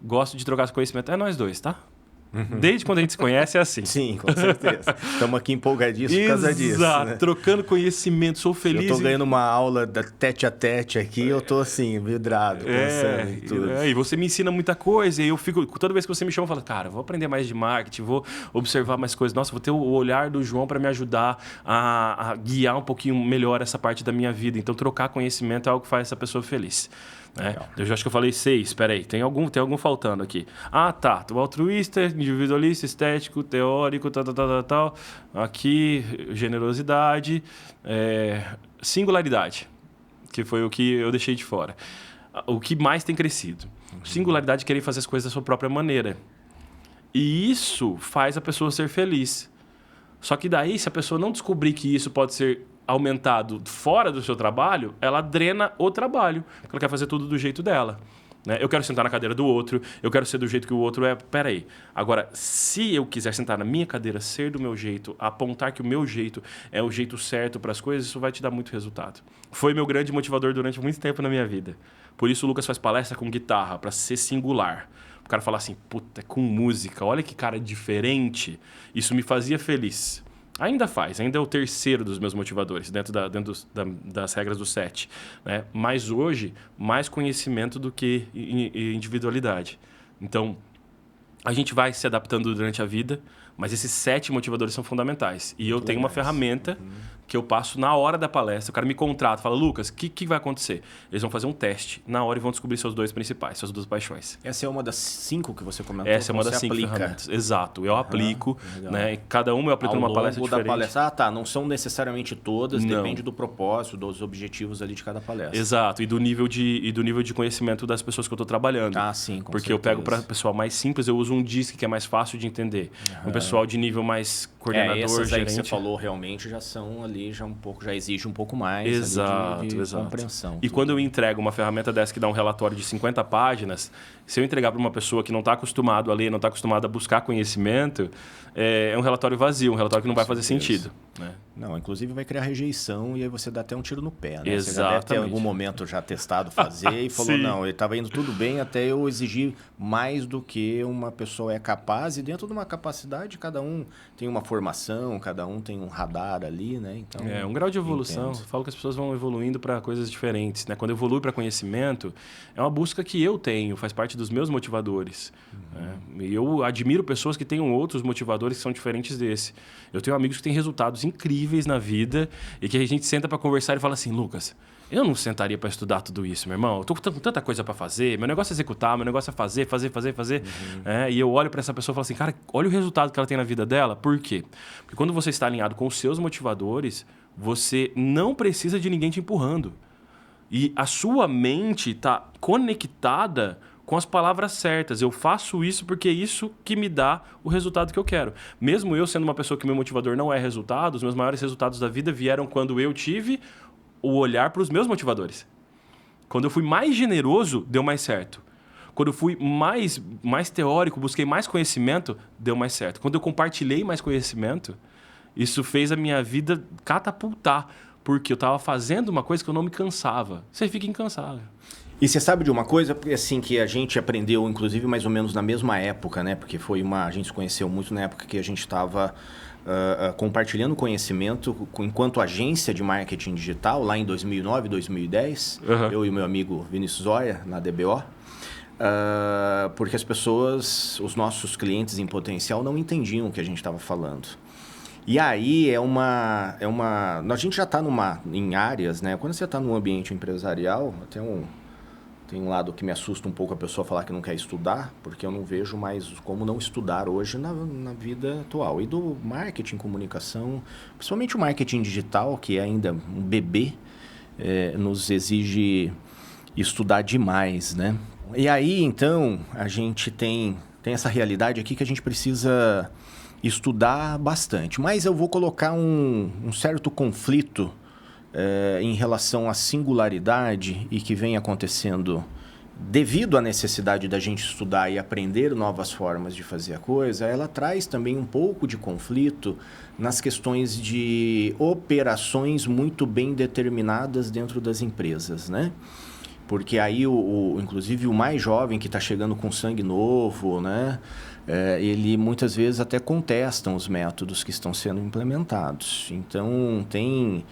Gosto de trocar esse conhecimento. É nós dois, tá? Desde quando a gente se conhece é assim. Sim, com certeza. Estamos aqui empolgadíssimos por causa disso. Exato, né? Trocando conhecimento, sou feliz. Eu tô ganhando uma aula tete a tete aqui, eu tô assim, vidrado, pensando em tudo. E você me ensina muita coisa, e eu fico, toda vez que você me chama, eu falo, cara, vou aprender mais de marketing, vou observar mais coisas. Nossa, vou ter o olhar do João para me ajudar a guiar um pouquinho melhor essa parte da minha vida. Então, trocar conhecimento é algo que faz essa pessoa feliz. Eu já acho que eu falei 6, espera aí, tem algum faltando aqui. Tá, o altruísta, individualista, estético, teórico, tal. Aqui, generosidade, singularidade, que foi o que eu deixei de fora. O que mais tem crescido. Singularidade, querer fazer as coisas da sua própria maneira. E isso faz a pessoa ser feliz. Só que daí, se a pessoa não descobrir que isso pode ser aumentado fora do seu trabalho, ela drena o trabalho. Ela quer fazer tudo do jeito dela. Eu quero sentar na cadeira do outro, eu quero ser do jeito que o outro é. Peraí. Agora, se eu quiser sentar na minha cadeira, ser do meu jeito, apontar que o meu jeito é o jeito certo para as coisas, isso vai te dar muito resultado. Foi meu grande motivador durante muito tempo na minha vida. Por isso o Lucas faz palestra com guitarra, para ser singular. O cara fala assim, puta, é com música, olha que cara diferente. Isso me fazia feliz. Ainda é o terceiro dos meus motivadores, dentro das regras do 7. Mas hoje, mais conhecimento do que individualidade. Então, a gente vai se adaptando durante a vida, mas esses 7 motivadores são fundamentais. E eu tenho uma ferramenta que eu passo na hora da palestra. O cara me contrata, fala, Lucas, o que vai acontecer? Eles vão fazer um teste na hora e vão descobrir seus 2 principais, suas 2 paixões. Essa é uma das 5 que você comentou? Essa é uma das 5 ferramentas. Exato. Eu aplico, cada uma eu aplico numa palestra diferente. Da palestra. Não são necessariamente todas, depende do propósito, dos objetivos ali de cada palestra. Exato. E do nível de conhecimento das pessoas que eu estou trabalhando. Sim, com Porque certeza. eu pego para pessoal mais simples, eu uso um DISC que é mais fácil de entender. Um pessoal de nível mais coordenador, essas aí gerente. que você falou realmente já são ali, já exige um pouco mais de compreensão. E quando eu entrego uma ferramenta dessa que dá um relatório de 50 páginas, se eu entregar para uma pessoa que não está acostumado a ler, não está acostumado a buscar conhecimento, é um relatório vazio, um relatório que não vai fazer sentido. Não, inclusive vai criar rejeição e aí você dá até um tiro no pé, né? Exatamente. Você já deve ter em algum momento já testado fazer e falou, não, ele estava indo tudo bem até eu exigir mais do que uma pessoa é capaz, e dentro de uma capacidade cada um tem uma formação, cada um tem um radar ali, né? Então, um grau de evolução. Eu falo que as pessoas vão evoluindo para coisas diferentes, né? Quando eu evoluo para conhecimento, é uma busca que eu tenho, faz parte dos meus motivadores. E eu admiro pessoas que tenham outros motivadores que são diferentes desse. Eu tenho amigos que têm resultados incríveis na vida e que a gente senta para conversar e fala assim, Lucas, eu não sentaria para estudar tudo isso, meu irmão. Eu tô com tanta coisa para fazer, meu negócio é executar, meu negócio é fazer. E eu olho para essa pessoa e falo assim, cara, olha o resultado que ela tem na vida dela. Por quê? Porque quando você está alinhado com os seus motivadores, você não precisa de ninguém te empurrando. E a sua mente está conectada com as palavras certas. Eu faço isso porque é isso que me dá o resultado que eu quero. Mesmo eu sendo uma pessoa que meu motivador não é resultado, os meus maiores resultados da vida vieram quando eu tive o olhar para os meus motivadores. Quando eu fui mais generoso, deu mais certo. Quando eu fui mais teórico, busquei mais conhecimento, deu mais certo. Quando eu compartilhei mais conhecimento, isso fez a minha vida catapultar, porque eu estava fazendo uma coisa que eu não me cansava. Você fica incansável. E você sabe de uma coisa, assim, que a gente aprendeu, inclusive, mais ou menos na mesma época, né? Porque a gente se conheceu muito na época que a gente estava compartilhando conhecimento enquanto agência de marketing digital, lá em 2009, 2010. Eu e o meu amigo Vinícius Zoya, na DBO. Porque as pessoas, os nossos clientes em potencial, não entendiam o que a gente estava falando. E aí a gente já está em áreas, né? Quando você está num ambiente empresarial, Tem um lado que me assusta um pouco a pessoa falar que não quer estudar, porque eu não vejo mais como não estudar hoje na vida atual. E do marketing, comunicação, principalmente o marketing digital, que é ainda um bebê, nos exige estudar demais, né? E aí, então, a gente tem essa realidade aqui que a gente precisa estudar bastante. Mas eu vou colocar um certo conflito em relação à singularidade e que vem acontecendo devido à necessidade da gente estudar e aprender novas formas de fazer a coisa. Ela traz também um pouco de conflito nas questões de operações muito bem determinadas dentro das empresas, né? Porque aí, inclusive, o mais jovem que está chegando com sangue novo, né? Ele muitas vezes até contestam os métodos que estão sendo implementados. Então, tem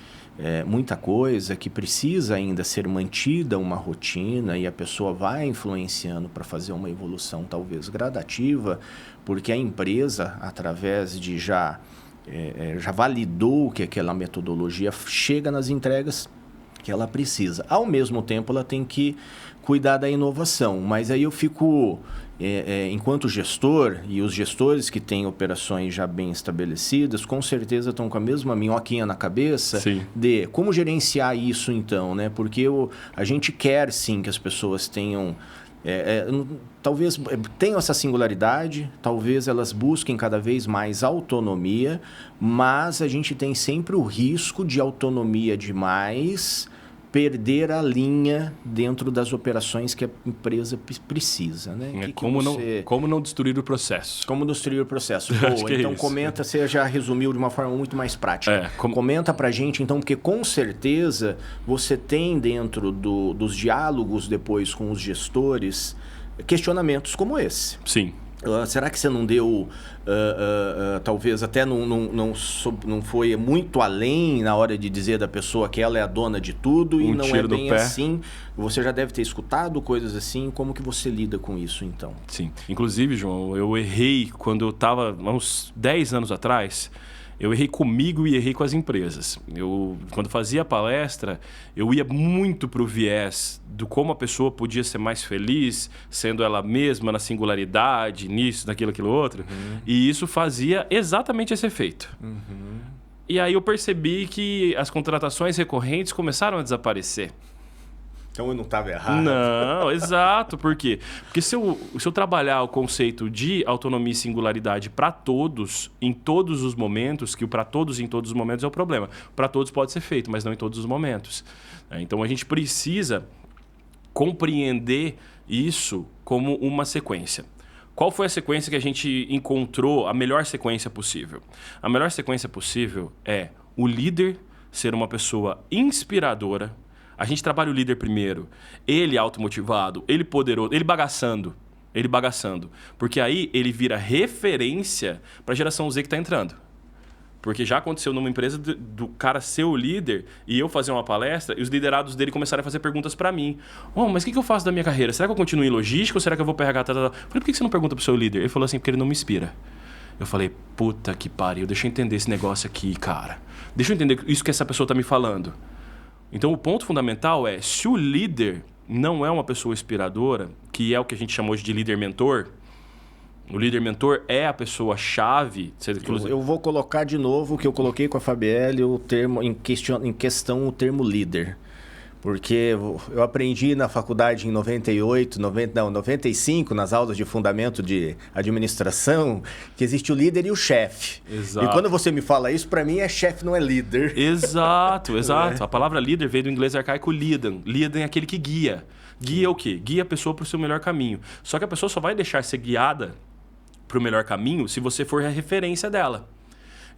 muita coisa que precisa ainda ser mantida uma rotina e a pessoa vai influenciando para fazer uma evolução talvez gradativa, porque a empresa, através de já validou que aquela metodologia chega nas entregas que ela precisa. Ao mesmo tempo, ela tem que cuidar da inovação. Mas aí eu fico, enquanto gestor, e os gestores que têm operações já bem estabelecidas, com certeza estão com a mesma minhoquinha na cabeça. Sim. De como gerenciar isso então, né? Porque a gente quer sim que as pessoas tenham... talvez tenham essa singularidade, talvez elas busquem cada vez mais autonomia, mas a gente tem sempre o risco de autonomia demais perder a linha dentro das operações que a empresa precisa, né? Como não destruir o processo. Como destruir o processo. Boa, então comenta, você já resumiu de uma forma muito mais prática. Comenta pra gente, então, porque com certeza você tem dentro dos diálogos depois com os gestores questionamentos como esse. Sim. Será que você não deu, talvez até não foi muito além na hora de dizer da pessoa que ela é a dona de tudo e não é bem assim? Você já deve ter escutado coisas assim. Como que você lida com isso, então? Sim. Inclusive, João, eu errei quando eu estava uns 10 anos atrás. Eu errei comigo e errei com as empresas. Quando fazia palestra, eu ia muito para o viés do como a pessoa podia ser mais feliz, sendo ela mesma na singularidade, nisso, naquilo, aquilo outro. Uhum. E isso fazia exatamente esse efeito. Uhum. E aí eu percebi que as contratações recorrentes começaram a desaparecer. Então eu não estava errado. Não, exato. Por quê? Porque se eu trabalhar o conceito de autonomia e singularidade para todos, em todos os momentos, que o para todos em todos os momentos é o problema. Para todos pode ser feito, mas não em todos os momentos. Então a gente precisa compreender isso como uma sequência. Qual foi a sequência que a gente encontrou, a melhor sequência possível? A melhor sequência possível é o líder ser uma pessoa inspiradora. A gente trabalha o líder primeiro, ele automotivado, ele poderoso, ele bagaçando. Porque aí ele vira referência para a geração Z que está entrando. Porque já aconteceu numa empresa do cara ser o líder e eu fazer uma palestra e os liderados dele começaram a fazer perguntas para mim. Mas o que eu faço da minha carreira? Será que eu continuo em logística ou será que eu vou para RH? Falei, por que você não pergunta pro seu líder? Ele falou assim, porque ele não me inspira. Eu falei, puta que pariu, deixa eu entender esse negócio aqui, cara. Deixa eu entender isso que essa pessoa tá me falando. Então, o ponto fundamental é, se o líder não é uma pessoa inspiradora, que é o que a gente chamou de líder-mentor, o líder-mentor é a pessoa-chave... Eu vou colocar de novo o que eu coloquei com a Fabielle, o termo, em questão o termo líder. Porque eu aprendi na faculdade em 95, nas aulas de fundamento de administração, que existe o líder e o chefe. Exato. E quando você me fala isso, para mim é chefe, não é líder. Exato. A palavra líder veio do inglês arcaico lidan. Lidan é aquele que guia. Guia o quê? Guia a pessoa para o seu melhor caminho. Só que a pessoa só vai deixar ser guiada para o melhor caminho se você for a referência dela.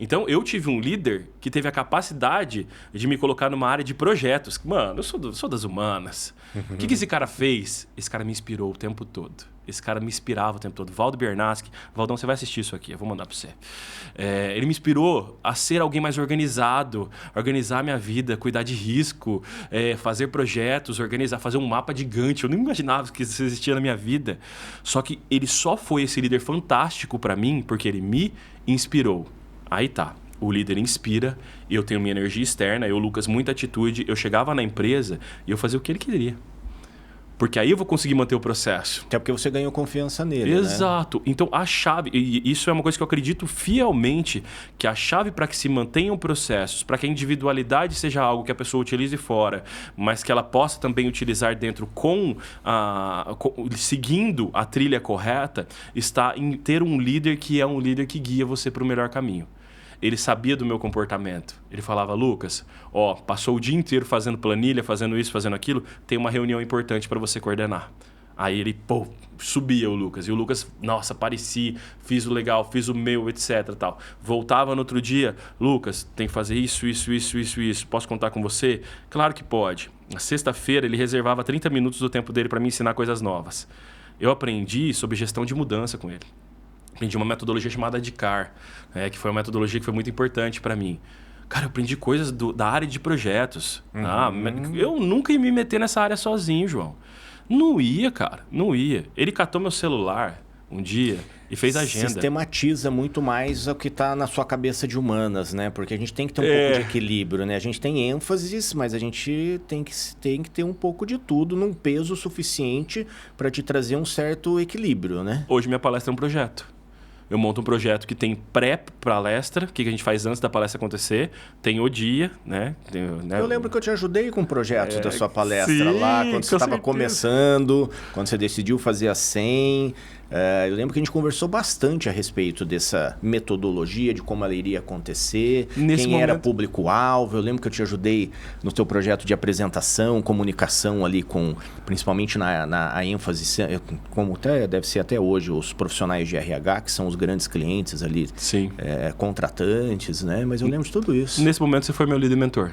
Então, eu tive um líder que teve a capacidade de me colocar numa área de projetos. Mano, eu sou das humanas. O que esse cara fez? Esse cara me inspirou o tempo todo. Esse cara me inspirava o tempo todo. Valdo Bernaschi. Valdão, você vai assistir isso aqui. Eu vou mandar para você. Ele me inspirou a ser alguém mais organizado. Organizar a minha vida, cuidar de risco, fazer projetos, fazer um mapa gigante. Eu nem imaginava que isso existia na minha vida. Só que ele só foi esse líder fantástico para mim porque ele me inspirou. Aí tá, o líder inspira, eu tenho minha energia externa, eu, Lucas, muita atitude. Eu chegava na empresa e eu fazia o que ele queria. Porque aí eu vou conseguir manter o processo. Até porque você ganhou confiança nele, Exato. Né? Então, a chave... E isso é uma coisa que eu acredito fielmente, que a chave para que se mantenham processos, para que a individualidade seja algo que a pessoa utilize fora, mas que ela possa também utilizar dentro seguindo a trilha correta, está em ter um líder que é um líder que guia você para o melhor caminho. Ele sabia do meu comportamento. Ele falava, Lucas, passou o dia inteiro fazendo planilha, fazendo isso, fazendo aquilo, tem uma reunião importante para você coordenar. Aí ele, subia o Lucas. E o Lucas, nossa, aparecia, fiz o legal, fiz o meu, etc. Tal. Voltava no outro dia, Lucas, tem que fazer isso. Posso contar com você? Claro que pode. Na sexta-feira, ele reservava 30 minutos do tempo dele para me ensinar coisas novas. Eu aprendi sobre gestão de mudança com ele. Aprendi uma metodologia chamada DICAR, que foi uma metodologia que foi muito importante para mim. Cara, eu aprendi coisas da área de projetos. Eu nunca ia me meter nessa área sozinho, João. Não ia, cara. Não ia. Ele catou meu celular um dia e fez agenda. Sistematiza muito mais o que está na sua cabeça de humanas, né? Porque a gente tem que ter um pouco de equilíbrio, né? A gente tem ênfases, mas a gente tem que ter um pouco de tudo num peso suficiente para te trazer um certo equilíbrio, né? Hoje minha palestra é um projeto. Eu monto um projeto que tem pré-palestra, o que a gente faz antes da palestra acontecer, tem o dia, né? Eu lembro que eu te ajudei com projetos da sua palestra lá, quando você estava começando, quando você decidiu fazer a 100. Eu lembro que a gente conversou bastante a respeito dessa metodologia, de como ela iria acontecer, era público-alvo. Eu lembro que eu te ajudei no seu projeto de apresentação, comunicação ali, principalmente na ênfase, como deve ser até hoje, os profissionais de RH, que são os grandes clientes ali, contratantes, né? Mas eu lembro de tudo isso. Nesse momento você foi meu líder mentor.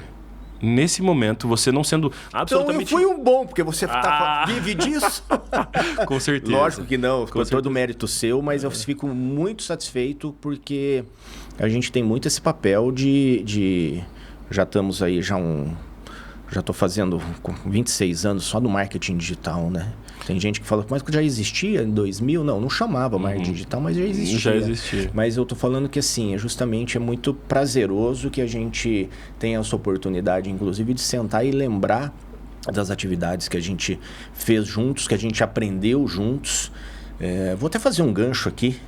Nesse momento, você não sendo absolutamente... Então eu fui um bom, porque você vive disso. Com certeza. Lógico que não, com todo o mérito seu, mas eu fico muito satisfeito porque a gente tem muito esse papel de já estamos aí, já estou fazendo 26 anos só no marketing digital, né? Tem gente que fala, mas já existia em 2000? Não chamava marketing digital, mas já existia. Já existia. Mas eu tô falando que assim, justamente é muito prazeroso que a gente tenha essa oportunidade, inclusive, de sentar e lembrar das atividades que a gente fez juntos, que a gente aprendeu juntos. Vou até fazer um gancho aqui.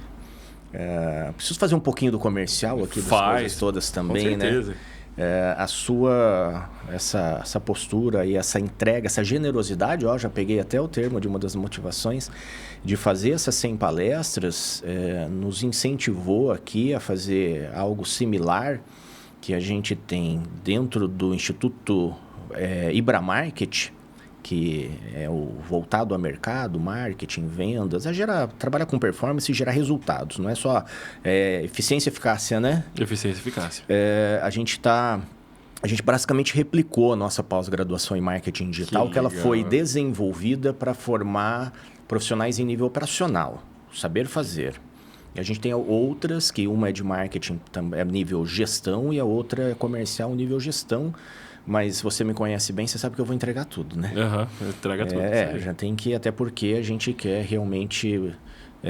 Preciso fazer um pouquinho do comercial aqui das coisas todas também, com certeza. Né? Essa postura e essa entrega, essa generosidade, já peguei até o termo de uma das motivações de fazer essas 100 palestras, nos incentivou aqui a fazer algo similar que a gente tem dentro do Instituto Ibramarket, que é o voltado a mercado, marketing, vendas, trabalhar com performance e gerar resultados. Não é só eficiência e eficácia, né? Eficiência e eficácia. A gente basicamente replicou a nossa pós-graduação em marketing digital, que ela foi desenvolvida para formar profissionais em nível operacional, saber fazer. E a gente tem outras, que uma é de marketing, é nível gestão, e a outra é comercial, nível gestão. Mas se você me conhece bem, você sabe que eu vou entregar tudo, né? Entrega tudo. Já tem que, até porque a gente quer realmente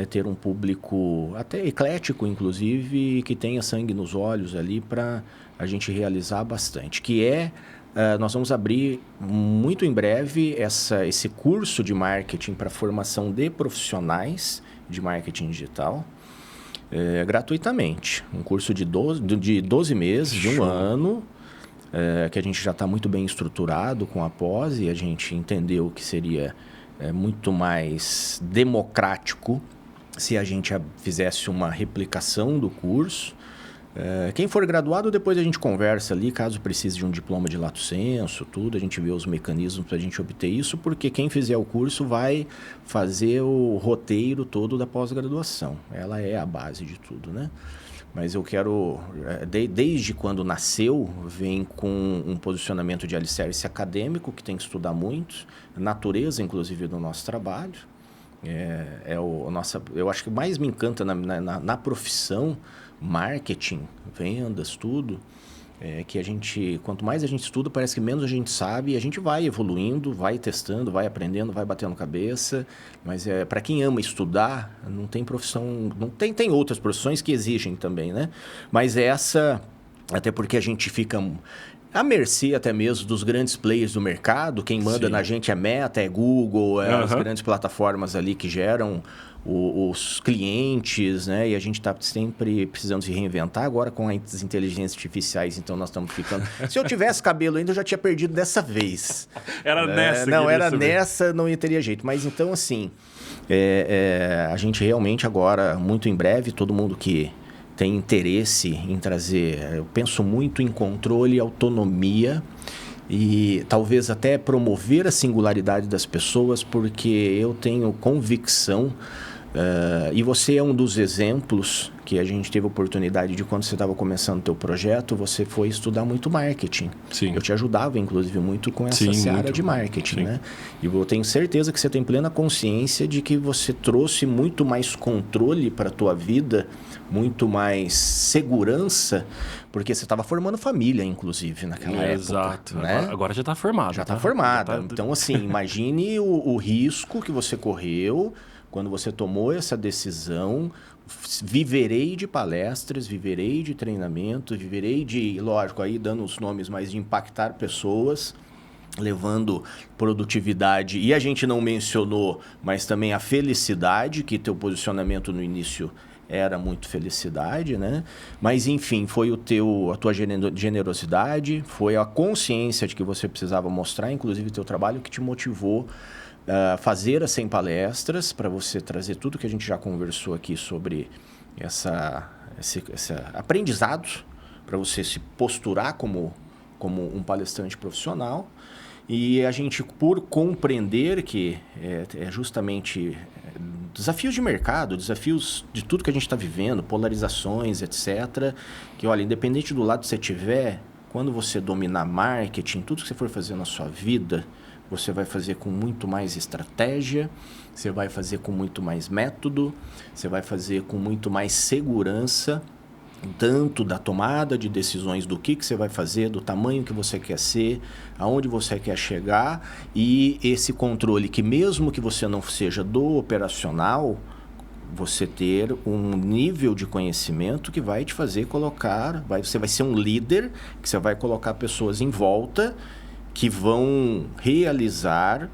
ter um público até eclético, inclusive, que tenha sangue nos olhos ali para a gente realizar bastante. Nós vamos abrir muito em breve esse curso de marketing para formação de profissionais de marketing digital, gratuitamente. Um curso de 12 meses, de um ano, que a gente já está muito bem estruturado com a pós, e a gente entendeu que seria muito mais democrático se a gente fizesse uma replicação do curso. Quem for graduado, depois a gente conversa ali, caso precise de um diploma de lato sensu, tudo, a gente vê os mecanismos para a gente obter isso, porque quem fizer o curso vai fazer o roteiro todo da pós-graduação. Ela é a base de tudo, né? Mas eu quero, desde quando nasceu, vem com um posicionamento de alicerce acadêmico, que tem que estudar muito, natureza, inclusive, do nosso trabalho. Eu acho que mais me encanta na profissão, marketing, vendas, tudo, que quanto mais a gente estuda, parece que menos a gente sabe, e a gente vai evoluindo, vai testando, vai aprendendo, vai batendo cabeça, mas para quem ama estudar, não tem profissão, tem outras profissões que exigem também, né? Mas até porque a gente fica à mercê até mesmo dos grandes players do mercado. Quem manda Sim. na gente é Meta, é Google, as grandes plataformas ali que geram os clientes, né? E a gente está sempre precisando se reinventar agora com as inteligências artificiais, então nós estamos ficando... Se eu tivesse cabelo ainda, eu já tinha perdido dessa vez. Era nessa. Não, que era ele ia nessa, não teria jeito. Mas então, assim, a gente realmente agora, muito em breve, todo mundo que tem interesse em trazer... Eu penso muito em controle e autonomia e talvez até promover a singularidade das pessoas, porque eu tenho convicção... e você é um dos exemplos que a gente teve a oportunidade de, quando você estava começando o teu projeto, você foi estudar muito marketing. Sim. Eu te ajudava, inclusive, muito com essa Sim, seara muito. de marketing, Sim. né? E eu tenho certeza que você tem plena consciência de que você trouxe muito mais controle para a tua vida, muito mais segurança, porque você estava formando família, inclusive, naquela época. Exato. Né? Agora já está formado. Já está formada. Já tá... Então, assim, imagine o risco que você correu quando você tomou essa decisão. Viverei de palestras, viverei de treinamento, viverei de, lógico, aí dando os nomes, mas de impactar pessoas, levando produtividade. E a gente não mencionou, mas também a felicidade, que teu posicionamento no início era muito felicidade, né? Mas, enfim, foi a tua generosidade, foi a consciência de que você precisava mostrar, inclusive, teu trabalho, que te motivou fazer as 100 palestras, para você trazer tudo que a gente já conversou aqui sobre esse aprendizado, para você se posturar como um palestrante profissional. E a gente, por compreender que é justamente desafios de mercado, desafios de tudo que a gente está vivendo, polarizações, etc., que, olha, independente do lado que você estiver, quando você dominar marketing, tudo que você for fazer na sua vida, você vai fazer com muito mais estratégia, você vai fazer com muito mais método, você vai fazer com muito mais segurança, tanto da tomada de decisões do que você vai fazer, do tamanho que você quer ser, aonde você quer chegar, e esse controle que, mesmo que você não seja do operacional, você ter um nível de conhecimento que vai te fazer você vai ser um líder, que você vai colocar pessoas em volta que vão realizar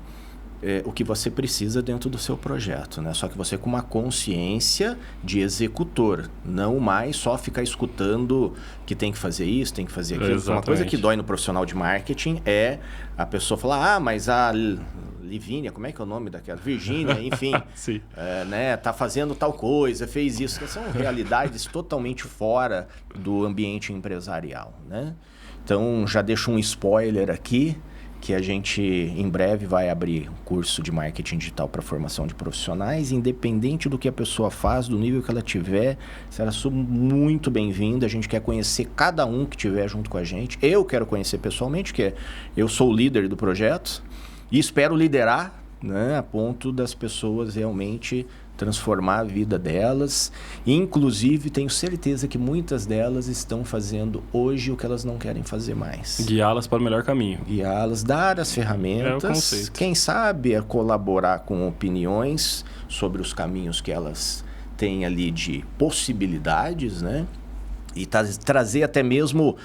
o que você precisa dentro do seu projeto, né? Só que você com uma consciência de executor, não mais só ficar escutando que tem que fazer isso, tem que fazer aquilo. Exatamente. Uma coisa que dói no profissional de marketing é a pessoa falar, mas a Livínia, como é que é o nome daquela? Virgínia, enfim, Sim. né? Tá fazendo tal coisa, fez isso. Que são realidades totalmente fora do ambiente empresarial, né? Então, já deixo um spoiler aqui, que a gente, em breve, vai abrir um curso de marketing digital para formação de profissionais. Independente do que a pessoa faz, do nível que ela tiver, será muito bem-vinda. A gente quer conhecer cada um que estiver junto com a gente. Eu quero conhecer pessoalmente, que eu sou o líder do projeto e espero liderar, né, a ponto das pessoas realmente transformar a vida delas. Inclusive, tenho certeza que muitas delas estão fazendo hoje o que elas não querem fazer mais. Guiá-las para o melhor caminho. Guiá-las, dar as É o ferramentas, conceito. quem sabe colaborar com opiniões sobre os caminhos que elas têm ali de possibilidades, né? E trazer até mesmo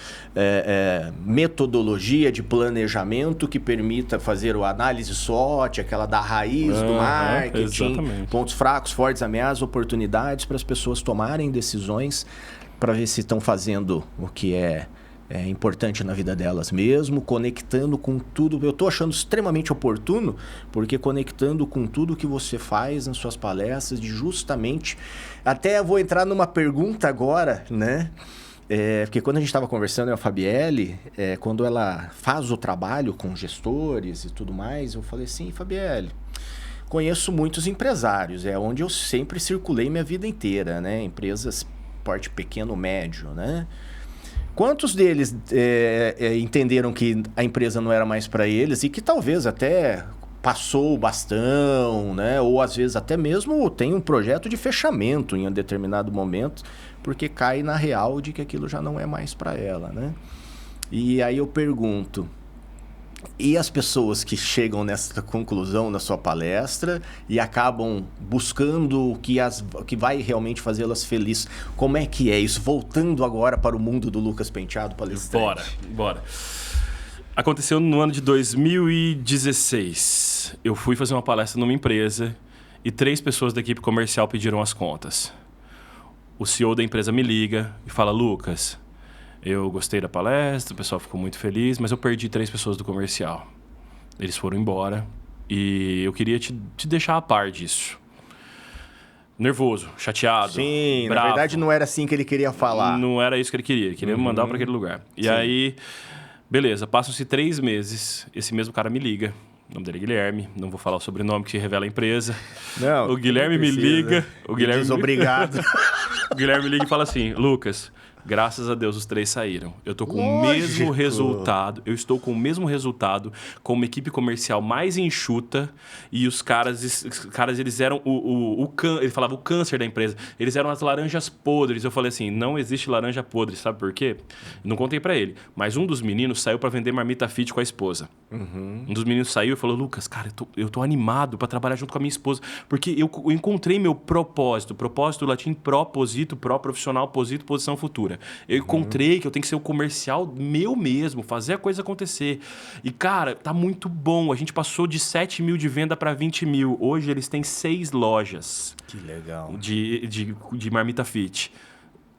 metodologia de planejamento que permita fazer a análise SWOT, aquela da raiz do marketing, exatamente. pontos fracos, fortes, ameaças, oportunidades, para as pessoas tomarem decisões para ver se estão fazendo o que é importante na vida delas mesmo, conectando com tudo. Eu estou achando extremamente oportuno, porque conectando com tudo que você faz nas suas palestras, de justamente... Até vou entrar numa pergunta agora, né? Porque quando a gente estava conversando, a Fabielle, quando ela faz o trabalho com gestores e tudo mais, eu falei assim, Fabielle, conheço muitos empresários, é onde eu sempre circulei minha vida inteira, né? Empresas porte pequeno, médio, né? Quantos deles entenderam que a empresa não era mais para eles e que talvez até passou o bastão, né? Ou às vezes até mesmo tem um projeto de fechamento em um determinado momento, porque cai na real de que aquilo já não é mais para ela, né? E aí eu pergunto, E as pessoas que chegam nessa conclusão na sua palestra e acabam buscando o que vai realmente fazê-las felizes. Como é que é isso? Voltando agora para o mundo do Lucas Penteado, palestrante. Bora. Aconteceu no ano de 2016. Eu fui fazer uma palestra numa empresa e 3 pessoas da equipe comercial pediram as contas. O CEO da empresa me liga e fala: Lucas, eu gostei da palestra, o pessoal ficou muito feliz, mas eu perdi 3 pessoas do comercial. Eles foram embora e eu queria te deixar a par disso. Nervoso, chateado, Sim, bravo. na verdade não era assim que ele queria falar. Não era isso que ele queria me mandar para aquele lugar. E aí, beleza, passam-se 3 meses, esse mesmo cara me liga. O nome dele é Guilherme, não vou falar o sobrenome que revela a empresa. Não, o Guilherme me liga. O Guilherme diz obrigado. O Guilherme me liga e fala assim: Lucas, graças a Deus os 3 saíram. Eu tô com o mesmo resultado. Eu estou com o mesmo resultado, com uma equipe comercial mais enxuta. E os caras eles eram ele falava o câncer da empresa. Eles eram as laranjas podres. Eu falei assim: não existe laranja podre, sabe por quê? Não contei pra ele. Mas um dos meninos saiu pra vender marmita fit com a esposa. Um dos meninos saiu e falou: Lucas, cara, eu tô animado pra trabalhar junto com a minha esposa. Porque eu encontrei meu propósito. Propósito latim, proposito, pró-profissional, posito, posição futura. Eu encontrei que eu tenho que ser o comercial meu mesmo, fazer a coisa acontecer. E, cara, tá muito bom. A gente passou de 7 mil de venda para 20 mil. Hoje eles têm 6 lojas. Que legal. De marmita fit.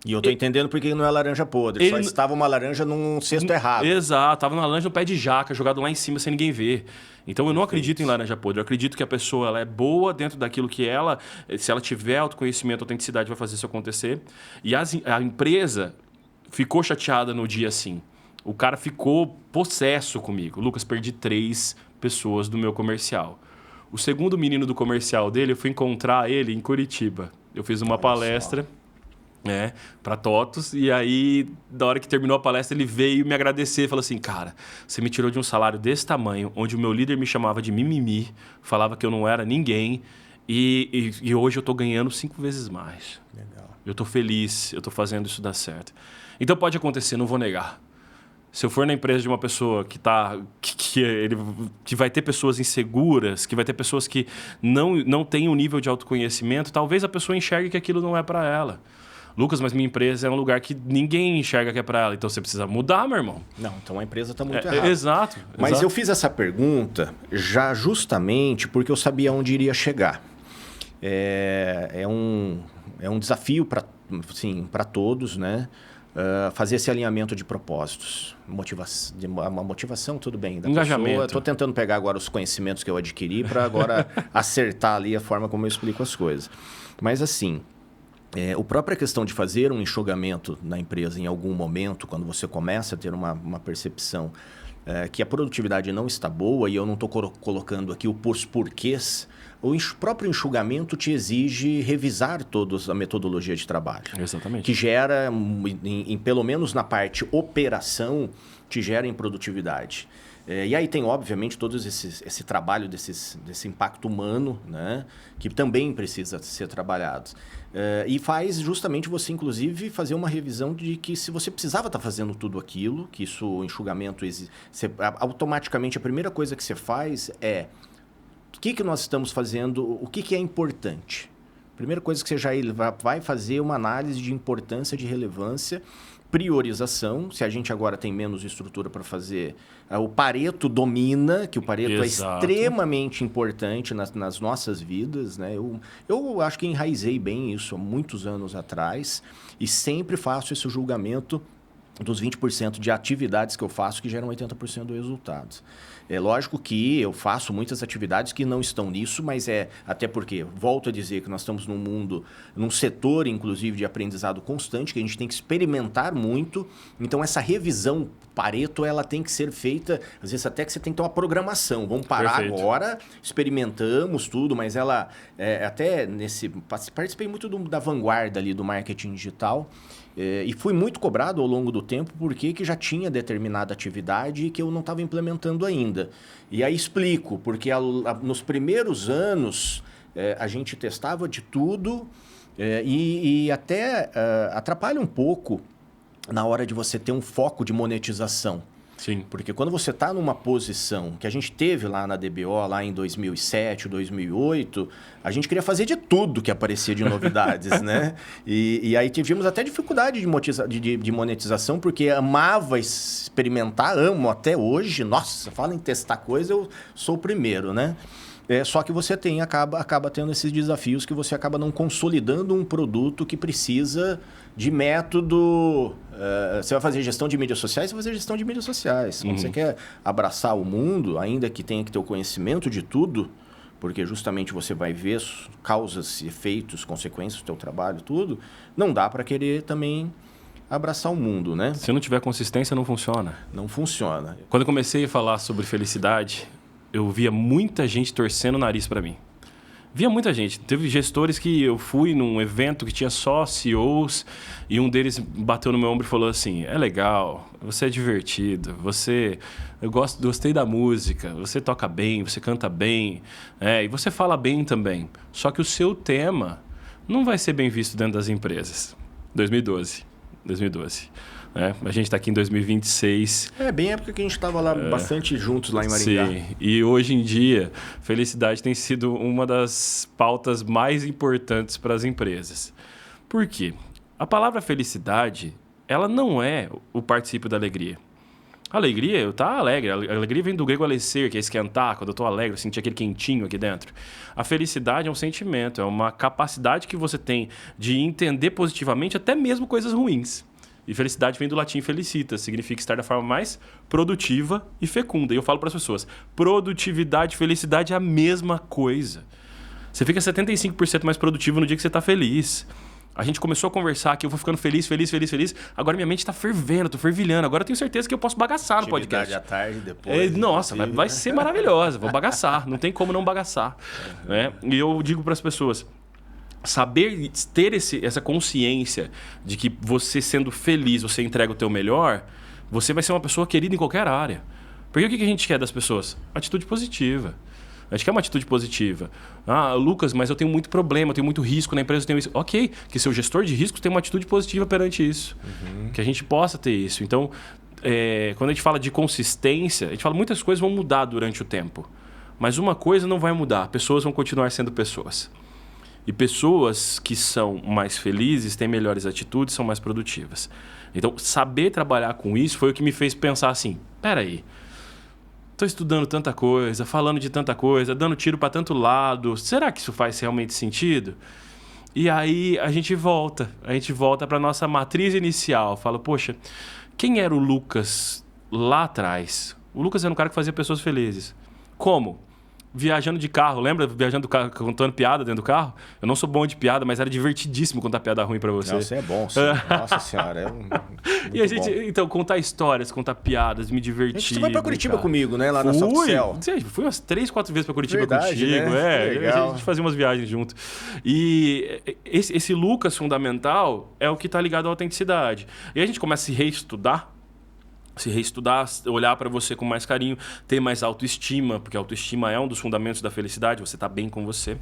E eu tô entendendo porque não é laranja podre. Só estava uma laranja num cesto errado. Exato. Tava uma laranja no pé de jaca, jogado lá em cima sem ninguém ver. Então, eu não acredito em laranja podre. Eu acredito que a pessoa ela é boa dentro daquilo que ela... Se ela tiver autoconhecimento, autenticidade, vai fazer isso acontecer. E a empresa ficou chateada no dia assim. O cara ficou possesso comigo. Lucas, perdi 3 pessoas do meu comercial. O segundo menino do comercial dele, eu fui encontrar ele em Curitiba. Eu fiz uma palestra... para TOTVS, e aí, da hora que terminou a palestra, ele veio me agradecer, falou assim: cara, você me tirou de um salário desse tamanho, onde o meu líder me chamava de mimimi, falava que eu não era ninguém, e hoje eu tô ganhando 5 vezes mais. Legal. Eu tô feliz, eu tô fazendo isso dar certo. Então pode acontecer, não vou negar. Se eu for na empresa de uma pessoa que vai ter pessoas inseguras, que vai ter pessoas que não têm um nível de autoconhecimento, talvez a pessoa enxergue que aquilo não é para ela. Lucas, mas minha empresa é um lugar que ninguém enxerga que é para ela. Então você precisa mudar, meu irmão. Não, então a empresa está muito errada. Exato. Mas eu fiz essa pergunta já justamente porque eu sabia onde iria chegar. É um desafio para todos, né? Fazer esse alinhamento de propósitos. Uma motivação, tudo bem. Da Engajamento. Estou tentando pegar agora os conhecimentos que eu adquiri para agora acertar ali a forma como eu explico as coisas. Mas assim... a própria questão de fazer um enxugamento na empresa em algum momento, quando você começa a ter uma percepção que a produtividade não está boa, e eu não estou colocando aqui os porquês, o próprio enxugamento te exige revisar toda a metodologia de trabalho. Exatamente. Que gera, pelo menos na parte operação, te gera improdutividade. E aí tem, obviamente, todo esse trabalho desse impacto humano, né, que também precisa ser trabalhado. E faz justamente você, inclusive, fazer uma revisão de que se você precisava estar fazendo tudo aquilo, que isso, o enxugamento, automaticamente a primeira coisa que você faz é o que nós estamos fazendo, o que é importante. Primeira coisa que você já vai fazer uma análise de importância, de relevância, priorização. Se a gente agora tem menos estrutura para fazer, o Pareto domina, que o Pareto Exato. é extremamente importante nas nossas vidas, né? Eu acho que enraizei bem isso há muitos anos atrás e sempre faço esse julgamento dos 20% de atividades que eu faço que geram 80% do resultado. É lógico que eu faço muitas atividades que não estão nisso, mas até porque, volto a dizer que nós estamos num setor, inclusive, de aprendizado constante, que a gente tem que experimentar muito. Então, essa revisão Pareto, ela tem que ser feita, às vezes até que você tem que ter uma programação. Vamos parar agora, experimentamos tudo, mas ela, até participei muito da vanguarda ali do marketing digital, e fui muito cobrado ao longo do tempo porque já tinha determinada atividade que eu não estava implementando ainda. E aí explico, porque nos primeiros anos a gente testava de tudo e até atrapalha um pouco na hora de você ter um foco de monetização. Sim. Porque quando você está numa posição que a gente teve lá na DBO, lá em 2007, 2008, a gente queria fazer de tudo que aparecia de novidades, né? E aí tivemos até dificuldade de monetização, porque amava experimentar, amo até hoje. Nossa, fala em testar coisa, eu sou o primeiro, né? Só que você acaba tendo esses desafios que você acaba não consolidando um produto que precisa de método. Você vai fazer gestão de mídias sociais, você vai fazer gestão de mídias sociais. Quando você quer abraçar o mundo, ainda que tenha que ter o conhecimento de tudo, porque justamente você vai ver causas, efeitos, consequências do teu trabalho, tudo, não dá para querer também abraçar o mundo, né? Se não tiver consistência, não funciona. Não funciona. Quando eu comecei a falar sobre felicidade, eu via muita gente torcendo o nariz para mim. Via muita gente. Teve gestores que eu fui num evento que tinha só CEOs e um deles bateu no meu ombro e falou assim: é legal, você é divertido, eu gostei da música, você toca bem, você canta bem, e você fala bem também. Só que o seu tema não vai ser bem visto dentro das empresas. 2012. A gente está aqui em 2026. Bem a época que a gente estava lá bastante juntos lá em Maringá. Sim, e hoje em dia, felicidade tem sido uma das pautas mais importantes para as empresas. Por quê? A palavra felicidade, ela não é o particípio da alegria. A alegria, eu estou alegre. A alegria vem do grego alecer, que é esquentar. Quando eu estou alegre, eu sentir aquele quentinho aqui dentro. A felicidade é um sentimento, é uma capacidade que você tem de entender positivamente até mesmo coisas ruins. E felicidade vem do latim felicitas, significa estar da forma mais produtiva e fecunda. E eu falo para as pessoas, produtividade e felicidade é a mesma coisa. Você fica 75% mais produtivo no dia que você está feliz. A gente começou a conversar que eu vou ficando feliz. Agora minha mente está fervendo, estou fervilhando. Agora eu tenho certeza que eu posso bagaçar no podcast. À tarde, depois. Nossa, vai ser maravilhosa. Vou bagaçar. Não tem como não bagaçar. E eu digo para as pessoas, saber ter essa consciência de que você sendo feliz, você entrega o teu melhor, você vai ser uma pessoa querida em qualquer área. Porque o que a gente quer das pessoas? Atitude positiva. A gente quer uma atitude positiva. Lucas, mas eu tenho muito problema, eu tenho muito risco na empresa, eu tenho isso. Ok, que seu gestor de risco tem uma atitude positiva perante isso. Que a gente possa ter isso. Então, quando a gente fala de consistência, a gente fala muitas coisas vão mudar durante o tempo. Mas uma coisa não vai mudar, pessoas vão continuar sendo pessoas. E pessoas que são mais felizes, têm melhores atitudes, são mais produtivas. Então, saber trabalhar com isso foi o que me fez pensar assim, peraí, estou estudando tanta coisa, falando de tanta coisa, dando tiro para tanto lado, será que isso faz realmente sentido? E aí a gente volta para a nossa matriz inicial, fala, poxa, quem era o Lucas lá atrás? O Lucas era um cara que fazia pessoas felizes. Como? Viajando de carro, lembra? Viajando do carro, contando piada dentro do carro? Eu não sou bom de piada, mas era divertidíssimo contar piada ruim pra você. Não, você é bom, sim. Nossa senhora, e a gente, então, contar histórias, contar piadas, me divertir. Você vai pra Curitiba comigo, né? Lá na Softcell. Fui umas 3, 4 vezes pra Curitiba. Verdade, contigo. Né? A gente fazia umas viagens junto. E esse Lucas fundamental é o que tá ligado à autenticidade. E a gente começa a se reestudar, olhar para você com mais carinho, ter mais autoestima, porque a autoestima é um dos fundamentos da felicidade, você tá bem com você.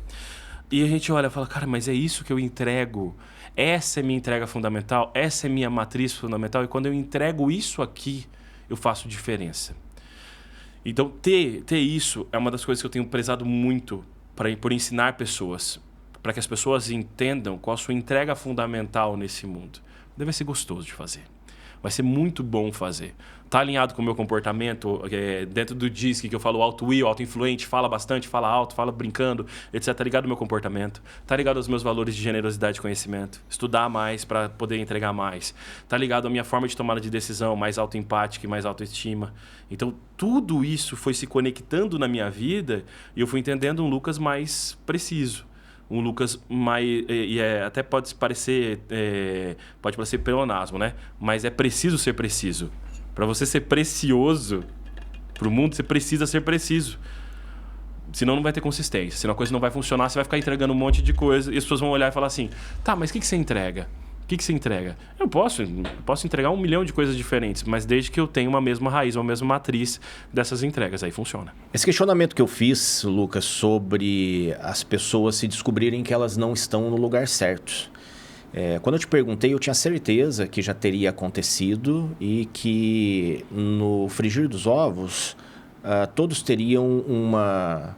E a gente olha e fala, cara, mas é isso que eu entrego, essa é minha entrega fundamental, essa é minha matriz fundamental, e quando eu entrego isso aqui, eu faço diferença. Então, ter isso é uma das coisas que eu tenho prezado muito por ensinar pessoas, para que as pessoas entendam qual a sua entrega fundamental nesse mundo. Deve ser gostoso de fazer. Vai ser muito bom fazer. Tá alinhado com o meu comportamento, dentro do DISC, que eu falo alto-will, auto-influente, fala bastante, fala alto, fala brincando, etc. Tá ligado ao meu comportamento. Tá ligado aos meus valores de generosidade e conhecimento. Estudar mais para poder entregar mais. Tá ligado à minha forma de tomada de decisão, mais autoempática e mais autoestima. Então, tudo isso foi se conectando na minha vida e eu fui entendendo um Lucas mais preciso. Um Lucas mais... até pode parecer pleonasmo, né? Mas é preciso ser preciso. Para você ser precioso para o mundo, você precisa ser preciso. Senão não vai ter consistência. Senão a coisa não vai funcionar, você vai ficar entregando um monte de coisa e as pessoas vão olhar e falar assim, tá, mas o que você entrega? O que você entrega? Eu posso entregar 1 milhão de coisas diferentes, mas desde que eu tenha uma mesma raiz, uma mesma matriz dessas entregas, aí funciona. Esse questionamento que eu fiz, Lucas, sobre as pessoas se descobrirem que elas não estão no lugar certo. Quando eu te perguntei, eu tinha certeza que já teria acontecido e que no frigir dos ovos, todos teriam uma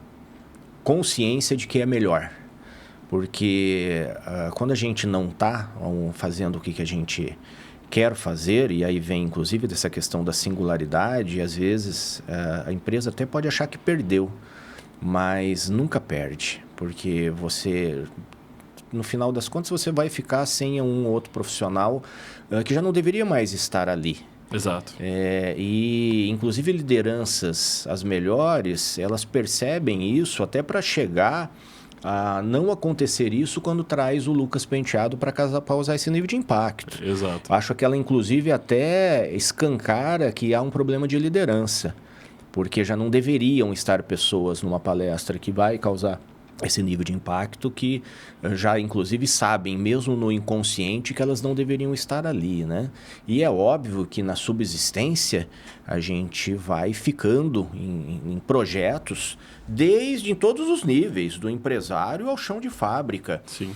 consciência de que é melhor. Porque quando a gente não está fazendo o que a gente quer fazer, e aí vem inclusive dessa questão da singularidade, às vezes a empresa até pode achar que perdeu, mas nunca perde, porque no final das contas, você vai ficar sem um ou outro profissional que já não deveria mais estar ali. Exato. E, inclusive, lideranças, as melhores, elas percebem isso até para chegar a não acontecer isso quando traz o Lucas Penteado para causar esse nível de impacto. Exato. Acho que ela, inclusive, até escancara que há um problema de liderança, porque já não deveriam estar pessoas numa palestra que vai causar esse nível de impacto que já, inclusive, sabem, mesmo no inconsciente, que elas não deveriam estar ali, né? E é óbvio que na subsistência a gente vai ficando em projetos desde em todos os níveis, do empresário ao chão de fábrica. Sim.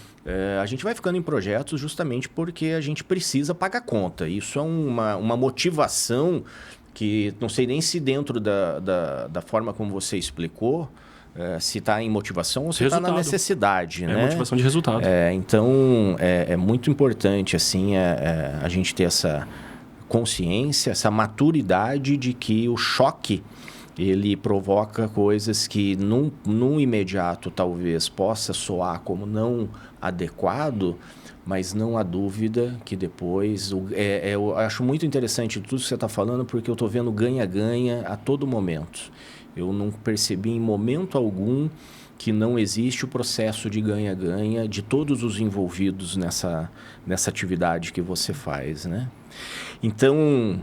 A gente vai ficando em projetos justamente porque a gente precisa pagar conta. Isso é uma motivação que não sei nem se dentro da forma como você explicou, se está em motivação ou se está na necessidade. É motivação de resultado. Então, é muito importante assim, a gente ter essa consciência, essa maturidade de que o choque ele provoca coisas que num imediato talvez possa soar como não adequado, mas não há dúvida que depois... eu acho muito interessante tudo que você está falando, porque eu estou vendo ganha-ganha a todo momento. Eu não percebi em momento algum que não existe o processo de ganha-ganha de todos os envolvidos nessa atividade que você faz, né? Então,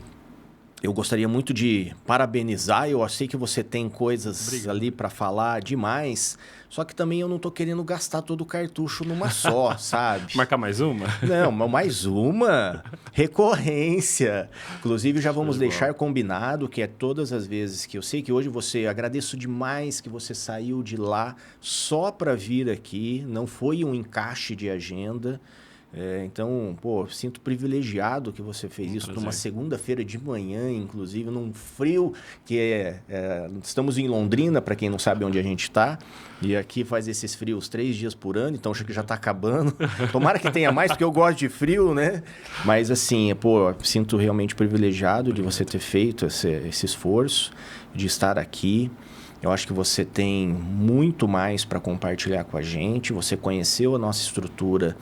eu gostaria muito de parabenizar. Eu sei que você tem coisas ali para falar demais, só que também eu não estou querendo gastar todo o cartucho numa só, sabe? Marcar mais uma? Não, mais uma. Recorrência. Inclusive, já vamos deixar combinado que é todas as vezes que eu sei que hoje agradeço demais que você saiu de lá só para vir aqui, não foi um encaixe de agenda. Então, sinto privilegiado que você fez isso numa segunda-feira de manhã, inclusive, num frio que estamos em Londrina, para quem não sabe onde a gente está, e aqui faz esses frios 3 dias por ano, então acho que já está acabando. Tomara que tenha mais, porque eu gosto de frio, né? Mas assim, sinto realmente privilegiado de você ter feito esse esforço, de estar aqui. Eu acho que você tem muito mais para compartilhar com a gente. Você conheceu a nossa estrutura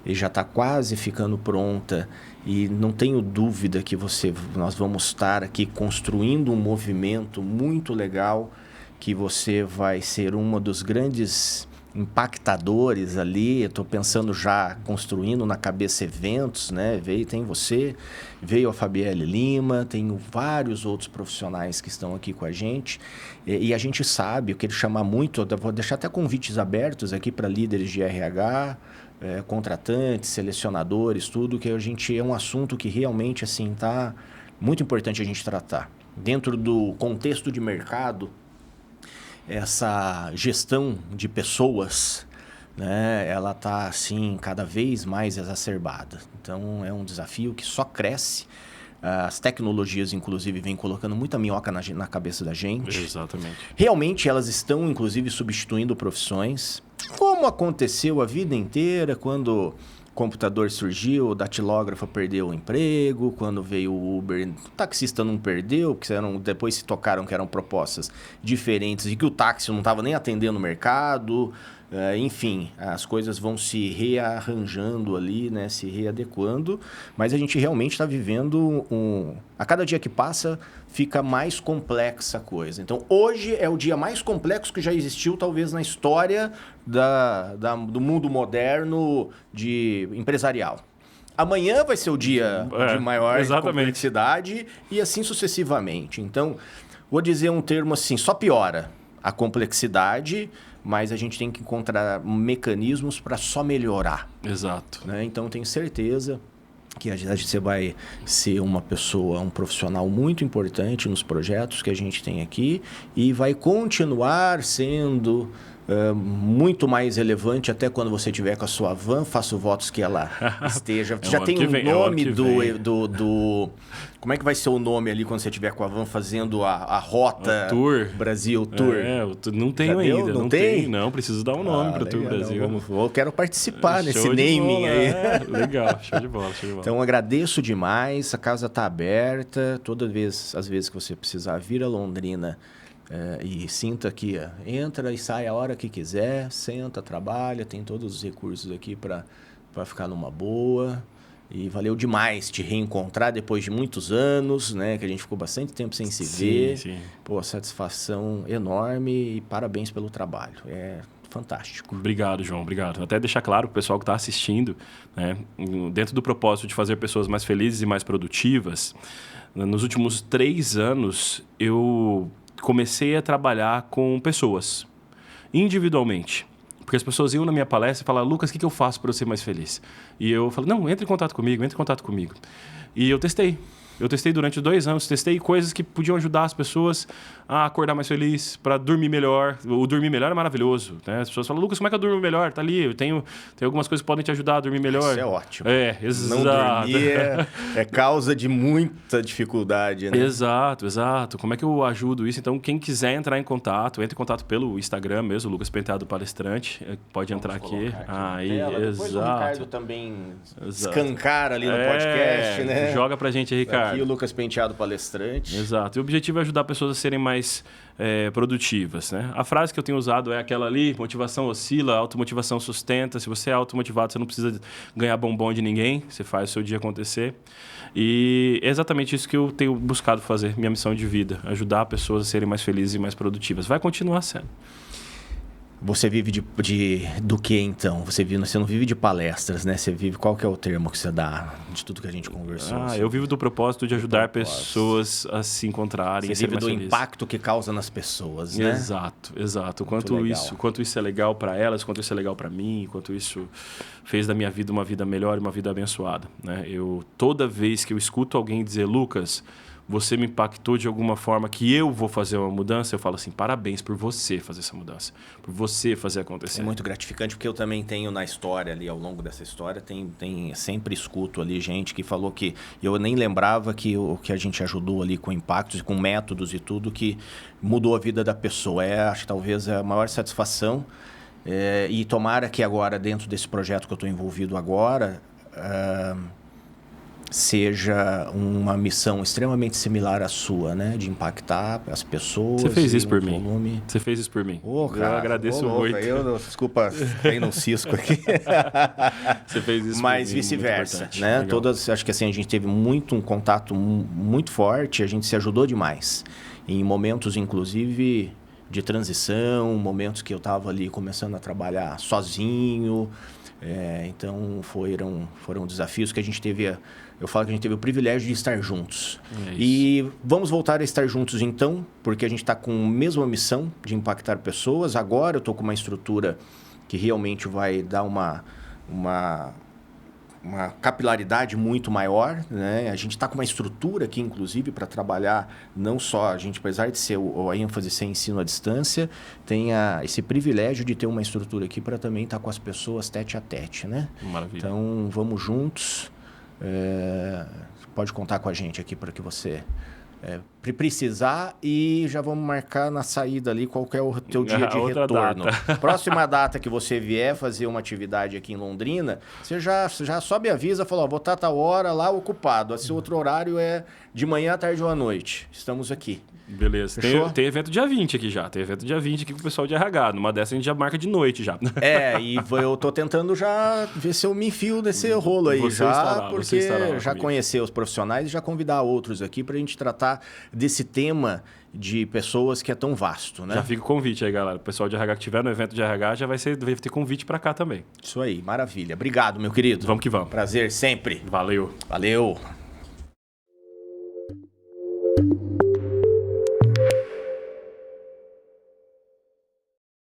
e já está quase ficando pronta. E não tenho dúvida que nós vamos estar aqui construindo um movimento muito legal, que você vai ser um dos grandes impactadores ali. Eu estou pensando já construindo na cabeça eventos, né? Tem você, veio a Fabielle Lima, tenho vários outros profissionais que estão aqui com a gente, e a gente sabe, eu quero chamar muito, vou deixar até convites abertos aqui para líderes de RH, contratantes, selecionadores, tudo, que é um assunto que realmente assim tá muito importante a gente tratar. Dentro do contexto de mercado, essa gestão de pessoas, né, ela está assim cada vez mais exacerbada. Então é um desafio que só cresce. As tecnologias, inclusive, vêm colocando muita minhoca na cabeça da gente. Exatamente. Realmente elas estão, inclusive, substituindo profissões, como aconteceu a vida inteira quando o computador surgiu, o datilógrafo perdeu o emprego, quando veio o Uber, o taxista não perdeu, porque depois se tocaram que eram propostas diferentes e que o táxi não estava nem atendendo o mercado. Enfim, as coisas vão se rearranjando ali, né, se readequando, mas a gente realmente está vivendo a cada dia que passa fica mais complexa a coisa. Então, hoje é o dia mais complexo que já existiu, talvez, na história do mundo moderno empresarial. Amanhã vai ser o dia de maior complexidade e assim sucessivamente. Então, vou dizer um termo assim, só piora a complexidade, mas a gente tem que encontrar mecanismos para só melhorar. Exato. Né? Então, tenho certeza que você vai ser um profissional muito importante nos projetos que a gente tem aqui e vai continuar sendo muito mais relevante até quando você tiver com a sua van. Faço votos que ela esteja. É Já o tem ano um que vem, é o ano nome que do, vem. do. Como é que vai ser o nome ali quando você tiver com a van fazendo a rota O tour. Brasil Tour? Não tenho Já deu? ainda. Não tem? Tenho, não. Preciso dar um nome para o Tour Legal, Brasil. eu quero participar nesse Show de naming bola, aí. Legal, show de bola, show de bola. Então agradeço demais, a casa está aberta, às vezes que você precisar vir a Londrina e sinta aqui, entra e sai a hora que quiser, senta, trabalha, tem todos os recursos aqui para ficar numa boa. E valeu demais te reencontrar depois de muitos anos, né? Que a gente ficou bastante tempo sem se ver. Sim. Pô, satisfação enorme e parabéns pelo trabalho. É fantástico. Obrigado, João. Obrigado. Até deixar claro para o pessoal que está assistindo, né? Dentro do propósito de fazer pessoas mais felizes e mais produtivas, nos últimos 3 anos eu comecei a trabalhar com pessoas, individualmente. Porque as pessoas iam na minha palestra e falavam, Lucas, o que eu faço para eu ser mais feliz? E eu falei, não, entre em contato comigo. E eu testei. Eu testei durante 2 anos, testei coisas que podiam ajudar as pessoas a acordar mais feliz, para dormir melhor. O dormir melhor é maravilhoso, né? As pessoas falam, Lucas, como é que eu durmo melhor? Tá ali, tem algumas coisas que podem te ajudar a dormir melhor. Isso é ótimo. Exato. Não dormir é causa de muita dificuldade, né? Exato. Como é que eu ajudo isso? Então, quem quiser entrar em contato, entre em contato pelo Instagram mesmo, Lucas Penteado Palestrante, pode entrar aqui. Aí, Depois o Ricardo exato. também Exato. escancara ali no podcast, né? Joga pra gente, Ricardo. Aqui o Lucas Penteado Palestrante. Exato. E o objetivo é ajudar pessoas a serem mais produtivas, né? A frase que eu tenho usado é aquela ali, motivação oscila, automotivação sustenta. Se você é automotivado, você não precisa ganhar bombom de ninguém, você faz o seu dia acontecer. E é exatamente isso que eu tenho buscado fazer, minha missão de vida, ajudar pessoas a serem mais felizes e mais produtivas. Vai continuar sendo. Você vive do que então? Você não vive de palestras, né? Você vive, qual que é o termo que você dá de tudo que a gente conversou? Eu vivo do propósito de ajudar pessoas a se encontrarem. Você vive do impacto que causa nas pessoas, né? Exato. Quanto isso é legal para elas, quanto isso é legal para mim, quanto isso fez da minha vida uma vida melhor e uma vida abençoada, né? Toda vez que eu escuto alguém dizer, Lucas, você me impactou de alguma forma que eu vou fazer uma mudança, eu falo assim, parabéns por você fazer essa mudança, por você fazer acontecer. É muito gratificante, porque eu também tenho na história ali, ao longo dessa história, sempre escuto ali gente que falou que eu nem lembrava que o que a gente ajudou ali com impactos, com métodos e tudo, que mudou a vida da pessoa. Acho que talvez é a maior satisfação. E tomara que agora, dentro desse projeto que eu estou envolvido agora, seja uma missão extremamente similar à sua, né? De impactar as pessoas. Você fez isso por mim. Você fez isso por mim. Cara, eu agradeço muito. Desculpa, tem no cisco aqui. Você fez isso Mas por mim. vice-versa, né? Acho que assim, a gente teve um contato muito forte, a gente se ajudou demais. Em momentos, inclusive, de transição, momentos que eu estava ali começando a trabalhar sozinho. Então, foram desafios que a gente teve... Eu falo que a gente teve o privilégio de estar juntos. E vamos voltar a estar juntos então, porque a gente está com a mesma missão de impactar pessoas. Agora eu estou com uma estrutura que realmente vai dar uma capilaridade muito maior, né? A gente está com uma estrutura aqui, inclusive, para trabalhar não só... A gente, apesar de ser a ênfase ser ensino à distância, tem esse privilégio de ter uma estrutura aqui para também estar com as pessoas tete a tete, né? Maravilha. Então, vamos juntos. Pode contar com a gente aqui para que você precisar, e já vamos marcar na saída ali qual que é o teu dia de retorno. Próxima data que você vier fazer uma atividade aqui em Londrina, você já sobe e avisa, fala, vou estar tal hora lá ocupado. Esse outro horário é de manhã, à tarde ou à noite. Estamos aqui. Beleza. Tem evento dia 20 aqui já. Tem evento dia 20 aqui com o pessoal de RH. Numa dessa a gente já marca de noite já. E eu tô tentando já ver se eu me enfio nesse rolo aí porque já conhecer os profissionais e já convidar outros aqui pra gente tratar desse tema de pessoas que é tão vasto, né? Já fica o convite aí, galera. O pessoal de RH que tiver no evento de RH já vai ter convite pra cá também. Isso aí, maravilha. Obrigado, meu querido. Vamos que vamos. Prazer sempre. Valeu. Valeu.